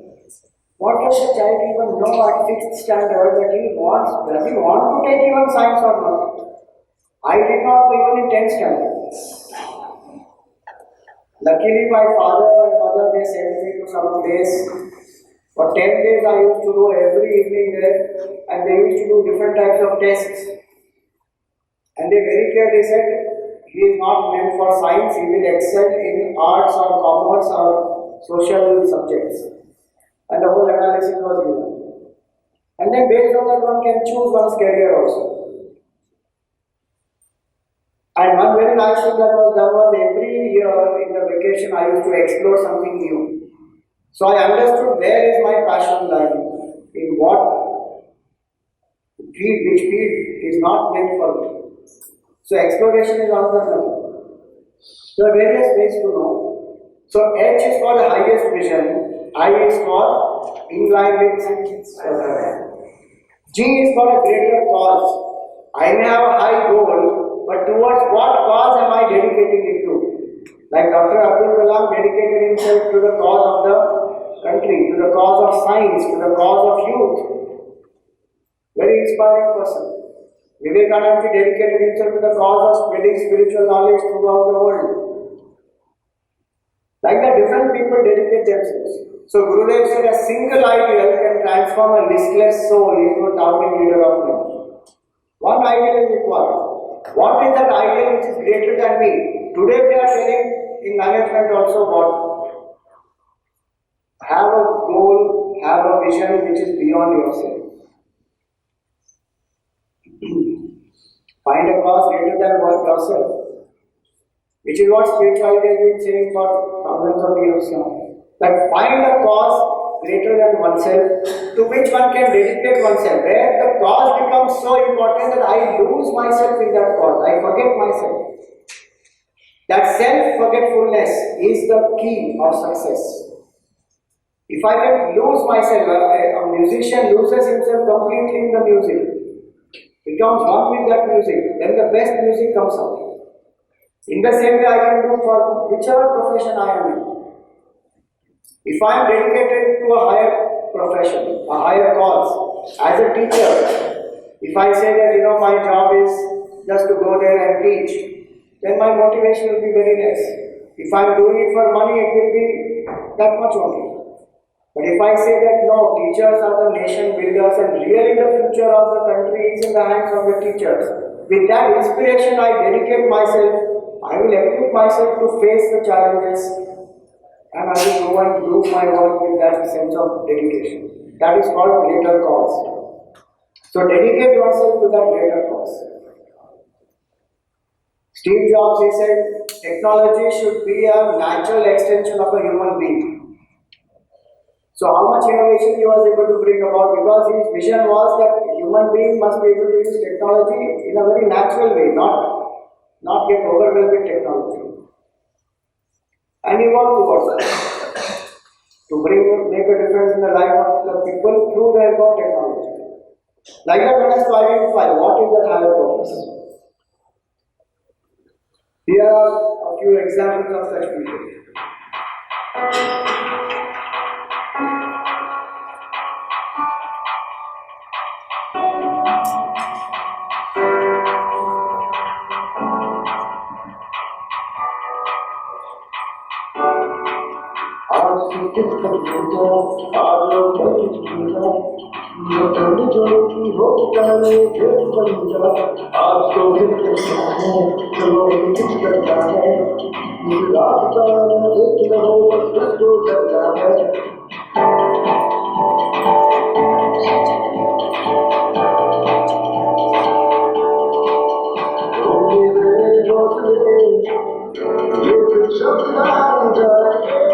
What does the child even know at 6th standard that he wants? Does he want to take even science or not? I did not know even in 10th standard. Luckily, my father and mother, they sent me to some place. For 10 days, I used to go every evening there, and they used to do different types of tests. And they very clearly said, he is not meant for science, he will excel in arts or commerce or social subjects. And the whole analysis was given. And then based on that, one can choose one's career also. And one very nice thing that was done was every year in the vacation I used to explore something new. So I understood where is my passion lying, in what field, which field is not meant for me. So exploration is another method. There are various ways to know. So H is for the highest vision, I is for in line with G is for a greater cause. I may have a high goal, but towards what cause am I dedicating it to? Like Dr. Abdul Kalam dedicated himself to the cause of the country, to the cause of science, to the cause of youth. Very inspiring person. Vivekananda dedicated himself to the cause of spreading spiritual knowledge throughout the world. Like that, different people dedicate themselves. So Gurudev said a single ideal can transform a listless soul into a towering leader of men. One ideal is required. What is that ideal which is greater than me? Today we are telling in management also what? Have a goal, have a vision which is beyond yourself. Find a cause greater than yourself. Which is what spirituality has been saying for thousands of years now. That find a cause greater than oneself to which one can dedicate oneself. Where the cause becomes so important that I lose myself in that cause. I forget myself. That self-forgetfulness is the key of success. If I can lose myself, a musician loses himself completely in the music, becomes one with that music, then the best music comes out. In the same way I can do for whichever profession I am in. If I am dedicated to a higher profession, a higher cause, as a teacher, if I say that my job is just to go there and teach, then my motivation will be very less. If I am doing it for money, it will be that much only. But if I say that no, teachers are the nation builders and really the future of the country is in the hands of the teachers, with that inspiration I dedicate myself, I will equip myself to face the challenges and I will go and do my work with that sense of dedication. That is called greater cause. So dedicate yourself to that greater cause. Steve Jobs, he said, technology should be a natural extension of a human being. So how much innovation he was able to bring about, because his vision was that human being must be able to use technology in a very natural way, not get overwhelmed with technology. And he worked towards that, to make a difference in the life of the people through the help of technology. Like that, let us identify what is that higher purpose. Here are a few examples of such people. आज से किस तरीका आज बनेगा जो ठंड जोगी हो जाने फिर बनेगा आज तो फिर करना है चलो कुछ करना है इस रास्ता एक न हो बस उसको करना है तो मेरे हौसले ये कुछ शब्द ना जाए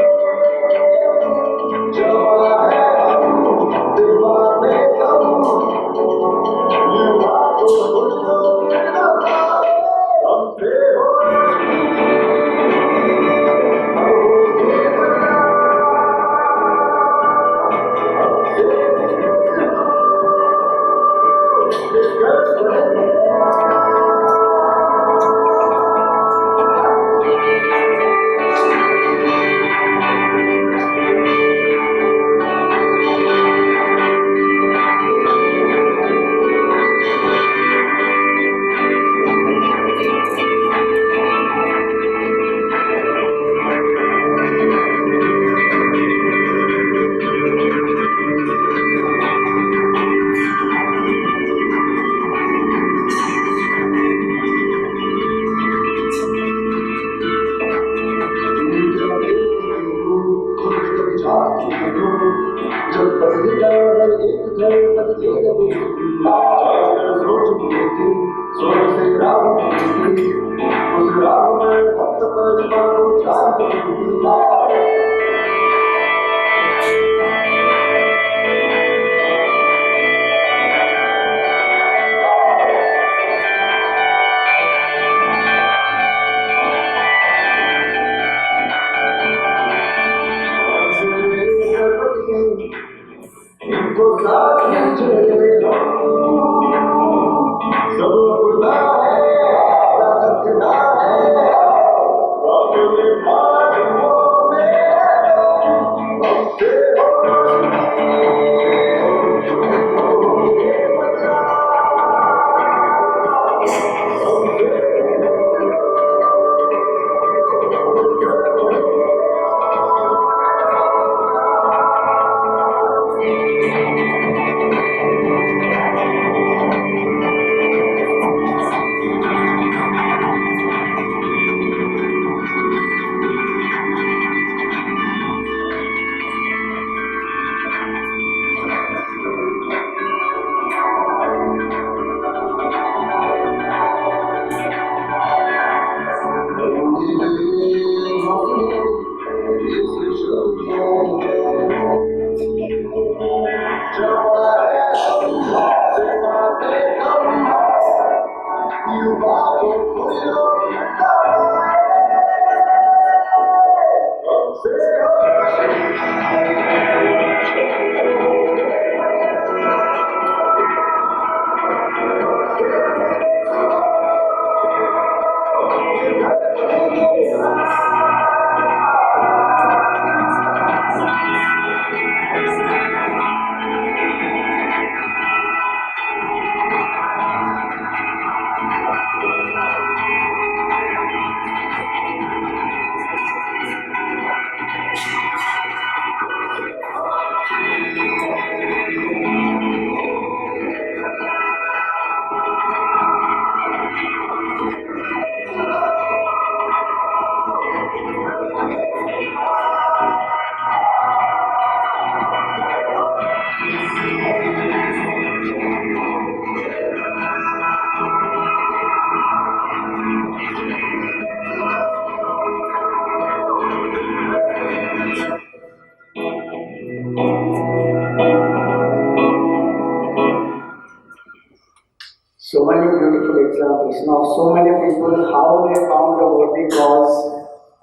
people how they found a worthy cause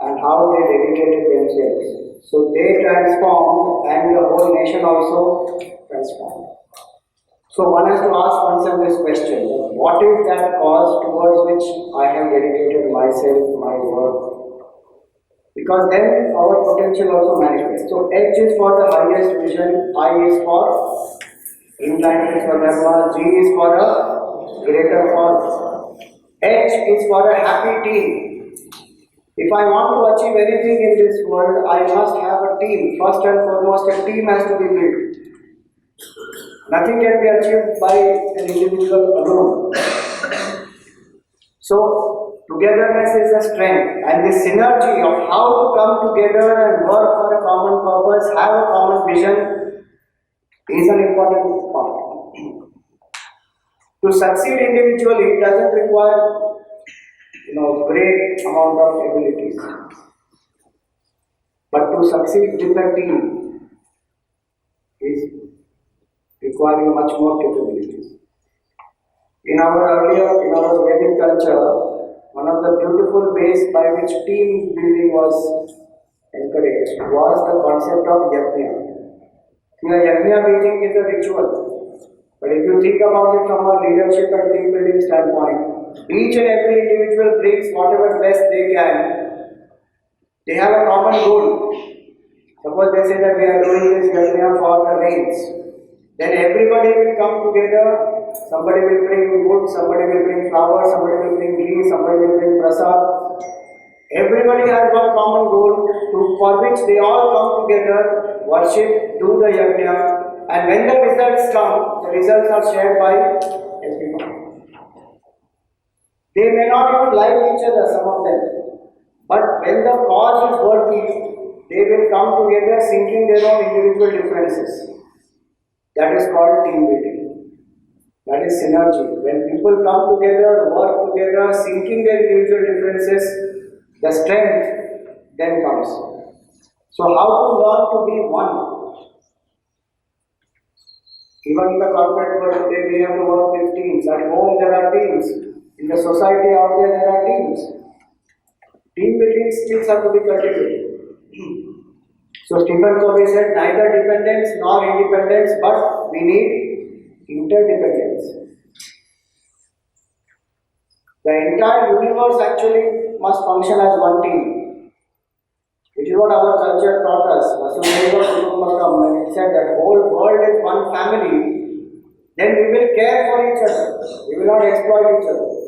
and how they dedicated themselves. So they transformed and the whole nation also transformed. So one has to ask oneself this question, what is that cause towards which I have dedicated myself, my work? Because then our potential also manifests. So H is for the highest vision, I is for inclination for dharma, G is for a greater cause. H is for a happy team. If I want to achieve anything in this world, I must have a team. First and foremost, a team has to be built. Nothing can be achieved by an individual alone. So, togetherness is a strength, and the synergy of how to come together and work for a common purpose, have a common vision, is an important part. To succeed individually, it doesn't require great amount of abilities. But to succeed with a team is requiring much more capabilities. In our Vedic culture, one of the beautiful ways by which team building was encouraged was the concept of yajna. Here, yajna we think is a ritual, but if you think about it from a leadership and team building standpoint, each and every individual brings whatever best they can. They have a common goal. Suppose they say that we are doing this yajna for the rains. Then everybody will come together, somebody will bring wood, somebody will bring flowers, somebody will bring ghee, somebody will bring prasad. Everybody has one common goal for which they all come together, worship, do the yajna, and when the results come, the results are shared by everyone. They may not even like each other, some of them, but when the cause is worthy, they will come together sinking their own individual differences. That is called team building. That is synergy. When people come together, work together, sinking their individual differences, the strength then comes. So how to learn to be one? Even in the corporate world today, we have to work with teams. At home there are teams. In the society out there are teams. Team building skills have to be cultivated. So Stephen Covey said, neither dependence nor independence, but we need interdependence. The entire universe actually must function as one team. Which is what our culture taught us. Vasudhaiva Kutumbakam, when it said that whole world is one family, then we will care for each other. We will not exploit each other.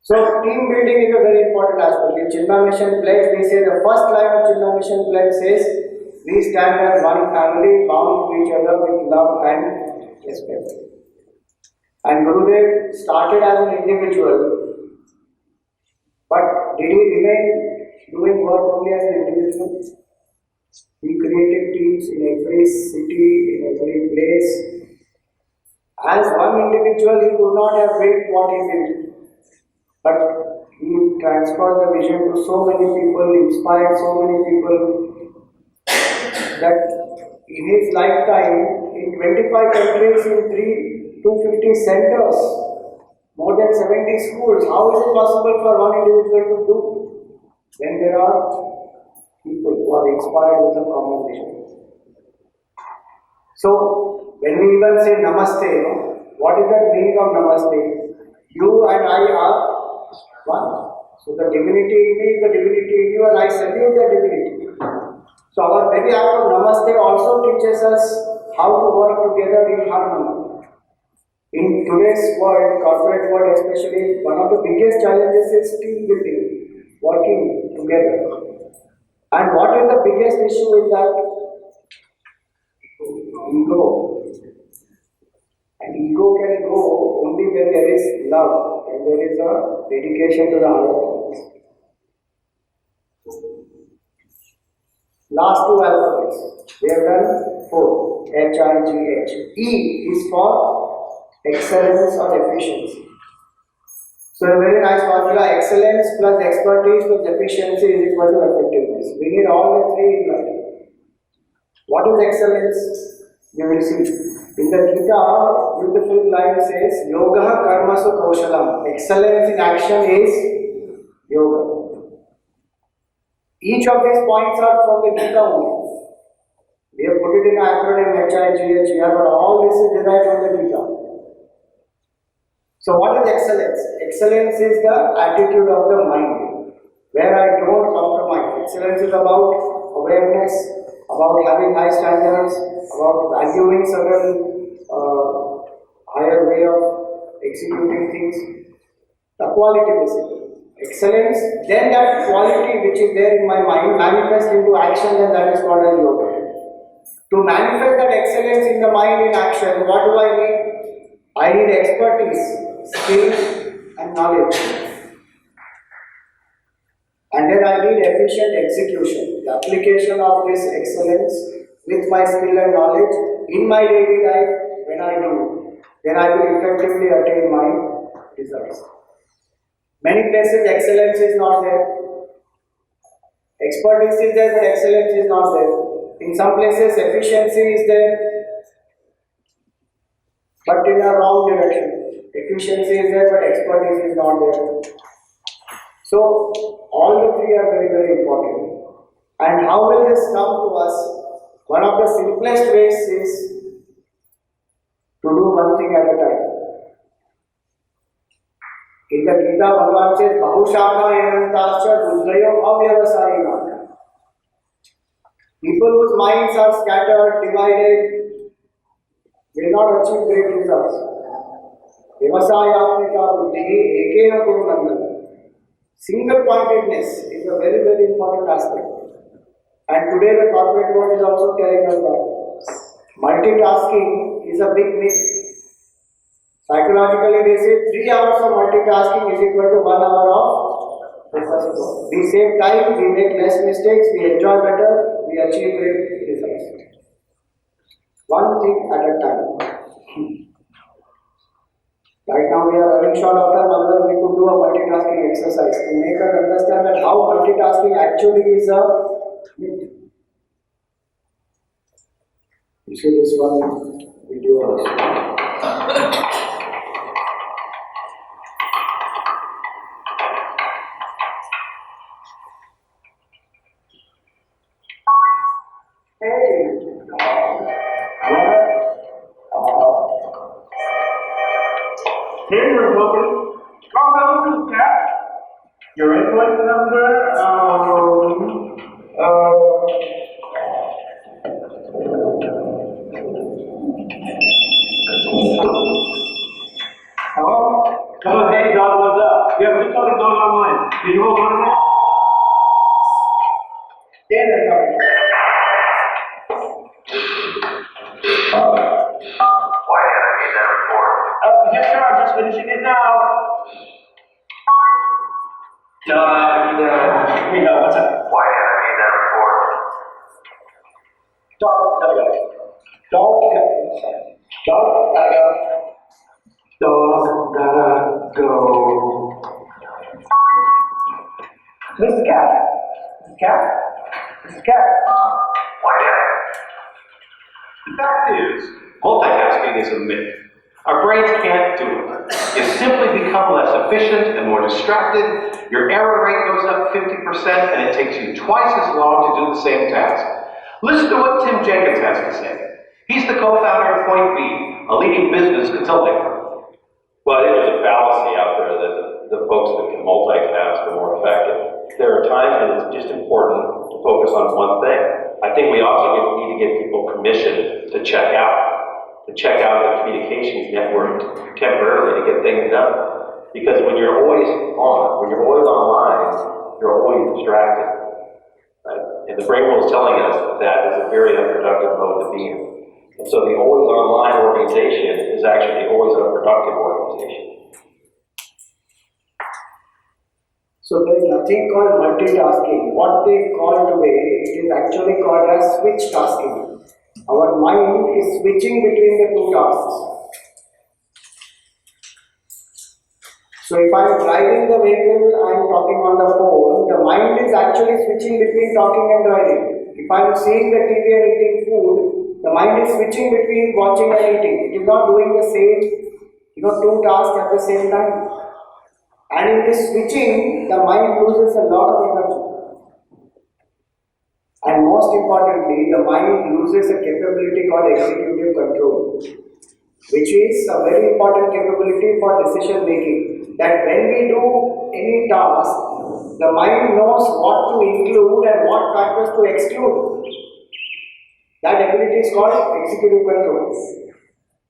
So team building is a very important aspect. In Chinma Mission Pledge, we say the first line of Chinma Mission Pledge says, we stand as one family bound to each other with love and respect. And Gurudev started as an individual, but did he remain doing work only as an individual? He created teams in every city, in every place. As one individual, he could not have built what he did. But he transferred the vision to so many people, inspired so many people, that in his lifetime, in 25 countries, in 250 centers, more than 70 schools, how is it possible for one individual to do? When there are people who are inspired with a common vision. So, when we even say Namaste, what is the meaning of Namaste? You and I are one. So the divinity in me is the divinity in you, and I salute the divinity. So our very act of Namaste also teaches us how to work together in harmony. In today's world, corporate world especially, one of the biggest challenges is team building, working together. And what is the biggest issue in that? Ego. And ego can grow only when there is love and there is a dedication to the higher purpose. Last two alphabets, we have done 4, H-I-G-H. E is for excellence or efficiency. So a very nice formula, excellence plus expertise plus efficiency is equal to effectiveness. We need all the three in life. What is excellence? You will see. In the Geeta, beautiful line says, Yoga karmasu kaushalam. Excellence in action is yoga. Each of these points are from the Geeta only. We have put it in an acronym HIGH here, but all this is derived from the Geeta. So what is excellence? Excellence is the attitude of the mind, where I don't compromise. Excellence is about awareness, about having high standards, about valuing certain higher way of executing things. The quality basically. Excellence, then that quality which is there in my mind manifests into action, and that is called as yoga. To manifest that excellence in the mind in action, what do I need? I need expertise, skill and knowledge. And then I need efficient execution, the application of this excellence with my skill and knowledge in my daily life. When I do, then I will effectively attain my results. Many places excellence is not there. Expertise is there, but excellence is not there. In some places efficiency is there, but in a wrong direction. Efficiency is there, but expertise is not there. So all the three are very, very important. And how will this come to us? One of the simplest ways is to do one thing at a time. In the Geeta, Bhagavan says, Bahushaka Yanantascha Rudrayo Avyavasayina. People whose minds are scattered, divided, will not achieve great results. Vyavasayatmika buddhi ekena kurunandana. Single pointedness is a very, very important aspect. And today the corporate world is also telling us that. Multitasking is a big myth. Psychologically, they say 3 hours of multitasking is equal to 1 hour of focus. We save time, we make less mistakes, we enjoy better, we achieve great results. One thing at a time. Right now we are running short of time, otherwise we could do a multitasking exercise to make us understand that how multitasking actually is a myth. You see this one video also. Hey, you're welcome. Welcome, Cat. Your invoice number, hello? Hello, hey, dog, what's up? Yeah, we're just talking dog online. Can you hold on a minute? There they come. Why did I get that report? Yes, sir, I'm just finishing it now. Yeah, what's up? Why did I get that report? Dog, gotta go. Dog, gotta go. Dog, gotta go. Mr. Cat. Mr. Cat. Mr. Cat. Why did I? The fact is, multitasking is a myth. Our brains can't do it. You simply become less efficient and more distracted, your error rate goes up 50%, and it takes you twice as long to do the same task. Listen to what Tim Jenkins has to say. He's the co-founder of Point B, a leading business consulting firm. Well, I think there's a fallacy out there that the folks that can multitask are more effective. There are times when it's just important to focus on one thing. I think we also need to give people permission to check out the communications network temporarily to get things done. Because when you're always on, when you're always online, you're always distracted. Right? And the brain world is telling us that is a very unproductive mode to be in. And so the always online organization is actually the always unproductive organization. So there is nothing called multitasking. What they call today, it is actually called as switch tasking. Our mind is switching between the two tasks. So if I am driving the vehicle, I am talking on the phone, the mind is actually switching between talking and driving. If I am seeing the TV and eating food, The mind is switching between watching and eating. It is not doing the same, two tasks at the same time. And in this switching, the mind loses a lot of energy. And most importantly, the mind loses a capability called executive control, which is a very important capability for decision making. That when we do any task, the mind knows what to include and what factors to exclude. That ability is called executive control.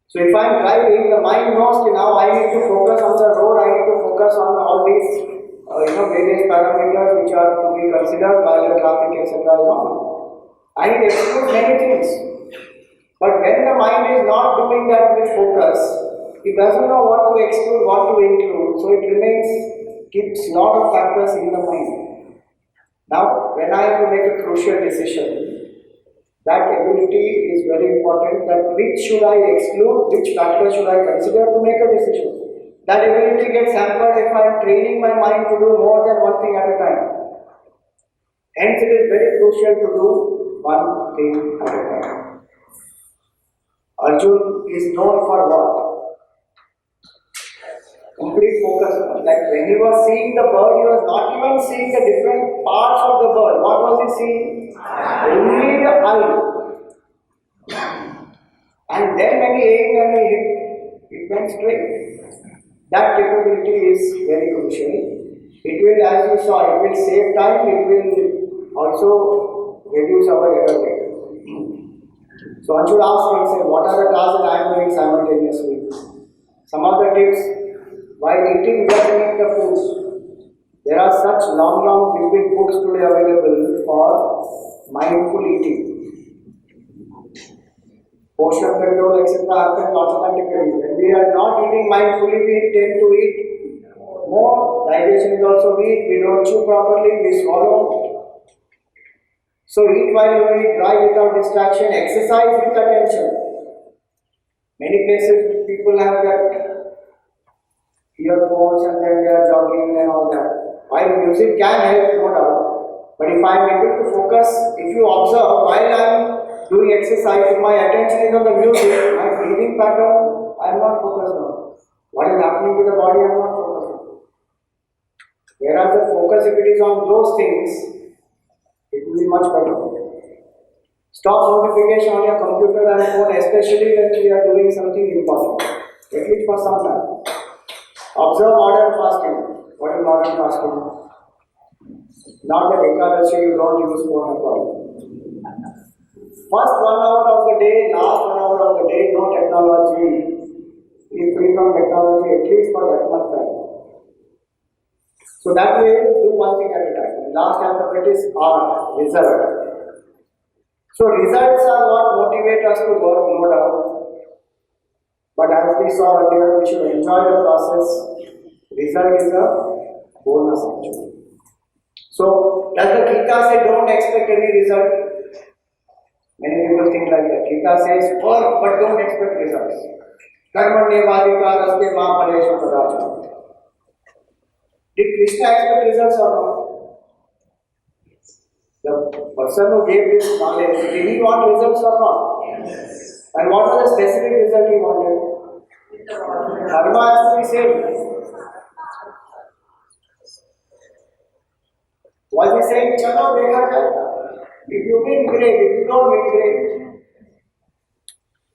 So if I am driving, the mind knows that now I need to focus on the road, I need to focus on all these various parameters which are to be considered while the traffic etc. is on. I need to exclude many things. But when the mind is not doing that with focus, it doesn't know what to exclude, what to include, so it keeps a lot of factors in the mind. Now, when I have to make a crucial decision, that ability is very important, that which should I exclude, which factor should I consider to make a decision. That ability gets hampered if I am training my mind to do more than one thing at a time. Hence, it is very crucial to do one thing at a time. Arjun is known for what? Complete focus. Like when he was seeing the bird, he was not even seeing the different parts of the bird. What was he seeing? Only the eye. And then when he aimed and he hit, it went straight. That capability is very crucial. It will, as you saw, it will save time, it will also reduce our error rate. So one should ask himself, what are the tasks that I am doing simultaneously? Some of the tips, while eating, just eat the foods. There are such long big books today available for mindful eating. Portion control, etc. happens automatically. When we are not eating mindfully, we tend to eat more. Digestion is also weak. We don't chew properly. We swallow. So eat while you eat, drive without distraction, exercise with attention. Many places people have that earphones and then they are jogging and all that. While music can help, no doubt. But if I am able to focus, if you observe, while I am doing exercise, if my attention is on the music, my breathing pattern, I am not focused on. What is happening to the body, I am not focused on. Whereas the focus, if it is on those things, it will be much better. Stop notification on your computer and phone, especially when we are doing something important, at least for some time. Observe modern fasting. What is modern fasting? Not that Ekadashi you don't use phone at all. First 1 hour of the day, last 1 hour of the day, no technology. Be free from technology at least for that much time. So that way, do one thing at a time. Last alphabet is R, result. So results are what motivate us to work, no doubt. But as we saw earlier, we should enjoy the process. Result is a bonus actually. So does the Geeta say don't expect any result? Many people think like that. Geeta says work but don't expect results. Karmanyevadikaraste ma phaleshu kadachana. Did Krishna expect results or not? The person who gave this knowledge, did he want results or not? Yes. And what was the specific result he wanted? Karma has to be same. Was he saying, chalo, dekha jayega? If you win, great. If you don't win, great.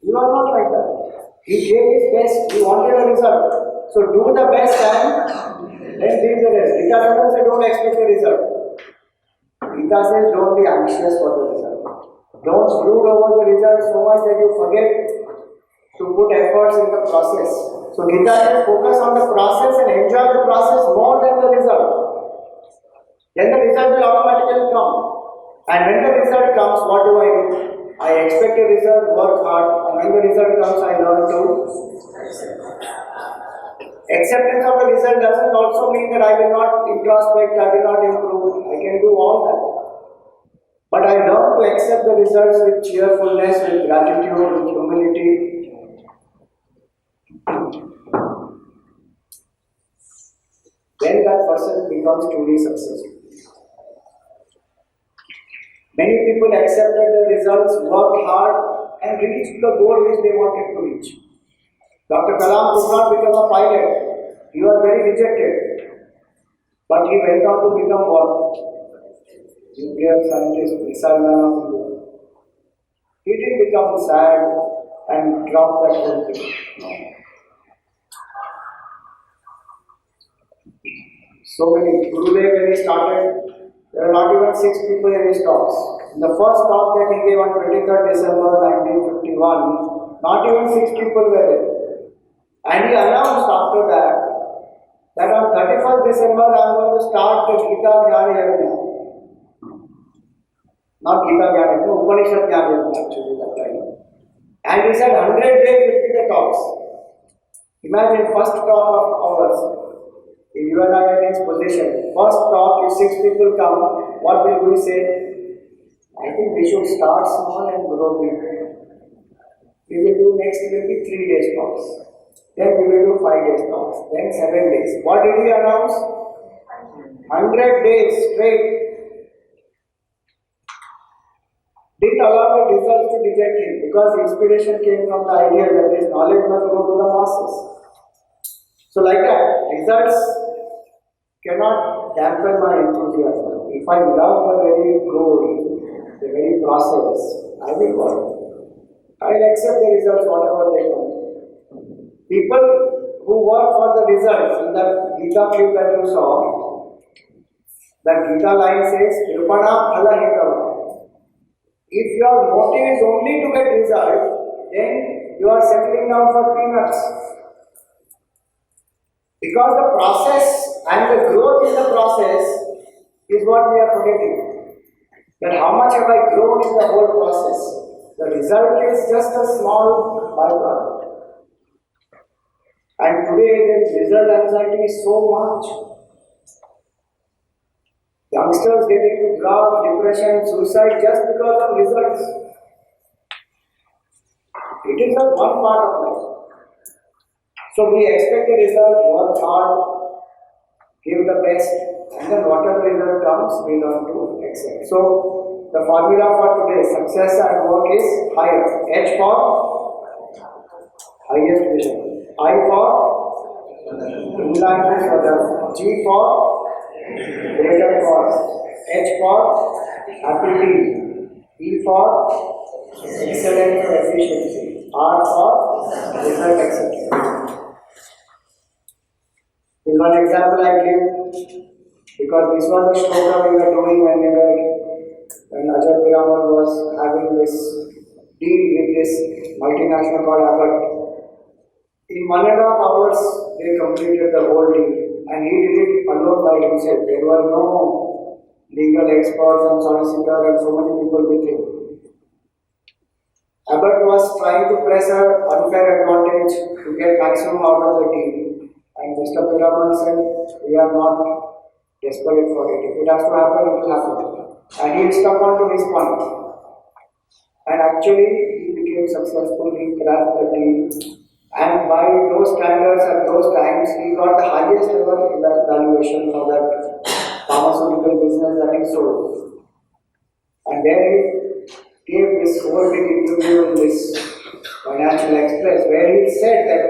You are not like that. He gave his best. He wanted a result. So do the best and then leave the rest. Geeta doesn't say don't expect a result. Geeta says don't be anxious for the result. Don't brood over the result so much that you forget to put efforts in the process. So Geeta says focus on the process and enjoy the process more than the result. Then the result will automatically come. And when the result comes, what do? I expect a result, work hard, and when the result comes, I learn to acceptance of the result doesn't also mean that I will not introspect, I will not improve. I can do all that. But I learn to accept the results with cheerfulness, with gratitude, with humility. Then that person becomes truly successful. Many people accepted the results, worked hard, and reach the goal which they wanted to reach. Dr. Kalam could not become a pilot. He was very rejected. But he went on to become what? Nuclear scientist, missile man of India. He didn't become sad and drop that whole thing. No. So many Gurudev when he started, there were not even 6 people in his talks. In the first talk that he gave on 23rd December 1951, not even 6 people were there. And he announced after that on 31st December I am going to start the Geeta Jnana Yajna. Not Geeta Jnana Yajna, Upanishad Jnana Yajna actually that time. And he said 100 days will be the talks. Imagine first talk of ours. If you and I are in his position, first talk, if 6 people come, what will we say? I think we should start small and grow big. We will do next will be 3 days talks. Then we will do 5 days talks. Then 7 days. What did he announce? 100 days straight. Didn't allow the results to deject him because inspiration came from the idea that this knowledge must go to the masses. So like that, results cannot dampen my enthusiasm. If I love the very goal, the very process, I will work. I will accept the results, whatever they come. People who work for the results, in that Geeta clip that you saw, that Geeta line says, Kripana phala hitava. If your motive is only to get result, then you are settling down for peanuts. Because the process and the growth in the process is what we are forgetting. That how much have I grown in the whole process? The result is just a small byproduct. And today the result anxiety is so much. Youngsters get into drought, depression, suicide just because of results. It is just one part of life. So we expect a result, work hard, give the best, and then whatever result comes, we learn to accept. So the formula for today, success at work is higher. H for highest vision. I for inline further. G for greater cause. H for happy team. E for excellent efficiency. R for result acceptance. This one example I give because this was the shloka we were doing when Ajay Piramal was having this deal with this multinational called Abbott. In 1.5 hours, they completed the whole deal and he did it alone by himself. There were no legal experts and solicitors and so many people with him. Abbott was trying to press an unfair advantage to get maximum out of the deal. And Mr. Piramal said, we are not desperate for it. If it has to happen, it will happen. And he stuck on to his point. And actually, he became successful. He cracked the deal. And by those standards at those times, he got the highest ever valuation for that pharmaceutical business that he sold. And then he gave this whole big interview in this Financial Express, where he said that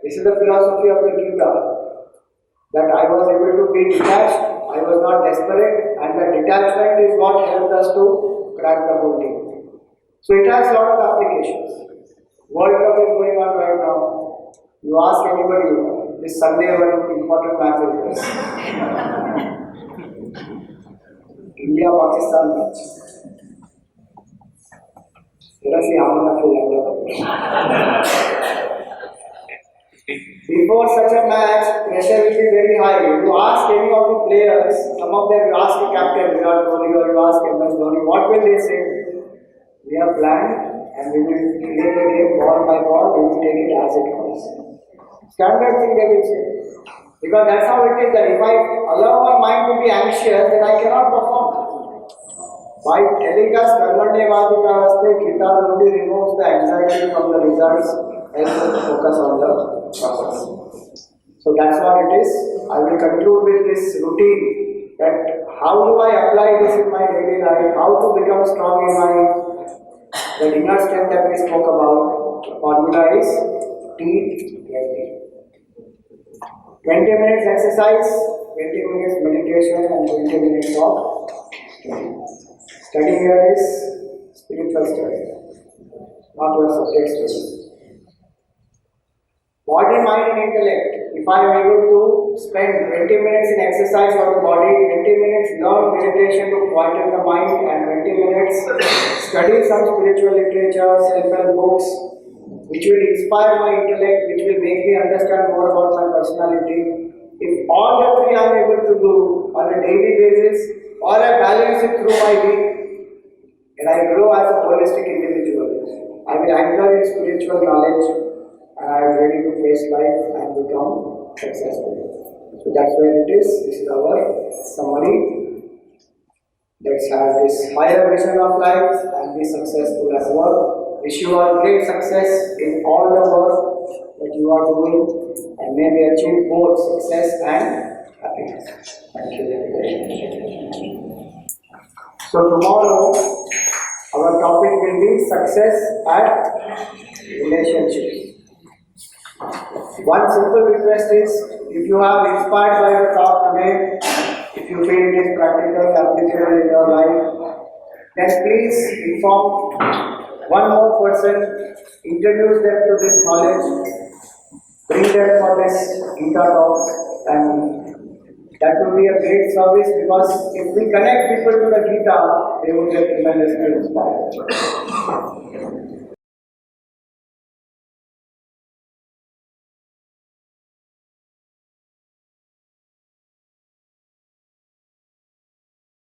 this is the philosophy of the Geeta, that I was able to be detached, I was not desperate, and the detachment is what helped us to crack the whole thing. So it has a lot of applications. World Cup is going on right now. You ask anybody, this Sunday one important match is this. India-Pakistan match. Before such a match, pressure will be very high. You ask any of the players, some of them, you ask the captain Virat Kohli or you ask MS Dhoni, what will they say? We have planned and we will play the game ball by ball, we will take it as it comes. Standard thing they will say. Because that's how it is that if I allow my mind to be anxious, then I cannot perform. By telling us Karmanyevadika Vaste, Geeta only removes the anxiety from the results and focus on the process. So that's what it is. I will conclude with this routine that how do I apply this in my daily life, how to become strong in my the inner strength that we spoke about, the formula is T20. 20 minutes exercise, 20 minutes meditation, and 20 minutes of study. Here is spiritual study, not your subject study. Body, mind, and intellect. If I am able to spend 20 minutes in exercise for the body, 20 minutes learn meditation to quieten the mind, and 20 minutes study some spiritual literature, self-help books, which will inspire my intellect, which will make me understand more about my personality. If all the three I am able to do on a daily basis, or I balance it through my week, and I grow as a holistic individual, I will anchor in spiritual knowledge, and I am ready to face life and become successful. So that's where it is. This is our summary. Let's have this higher vision of life and be successful at work. Wish you all great success in all the work that you are doing, and may we achieve both success and happiness. Thank you. So tomorrow our topic will be success at relationships. One simple request is, if you are inspired by the talk today, if you feel it is practical, applicable in your life, then please inform one more person, introduce them to this knowledge, bring them for this Geeta talks, and that will be a great service, because if we connect people to the Geeta, they will get tremendously inspired.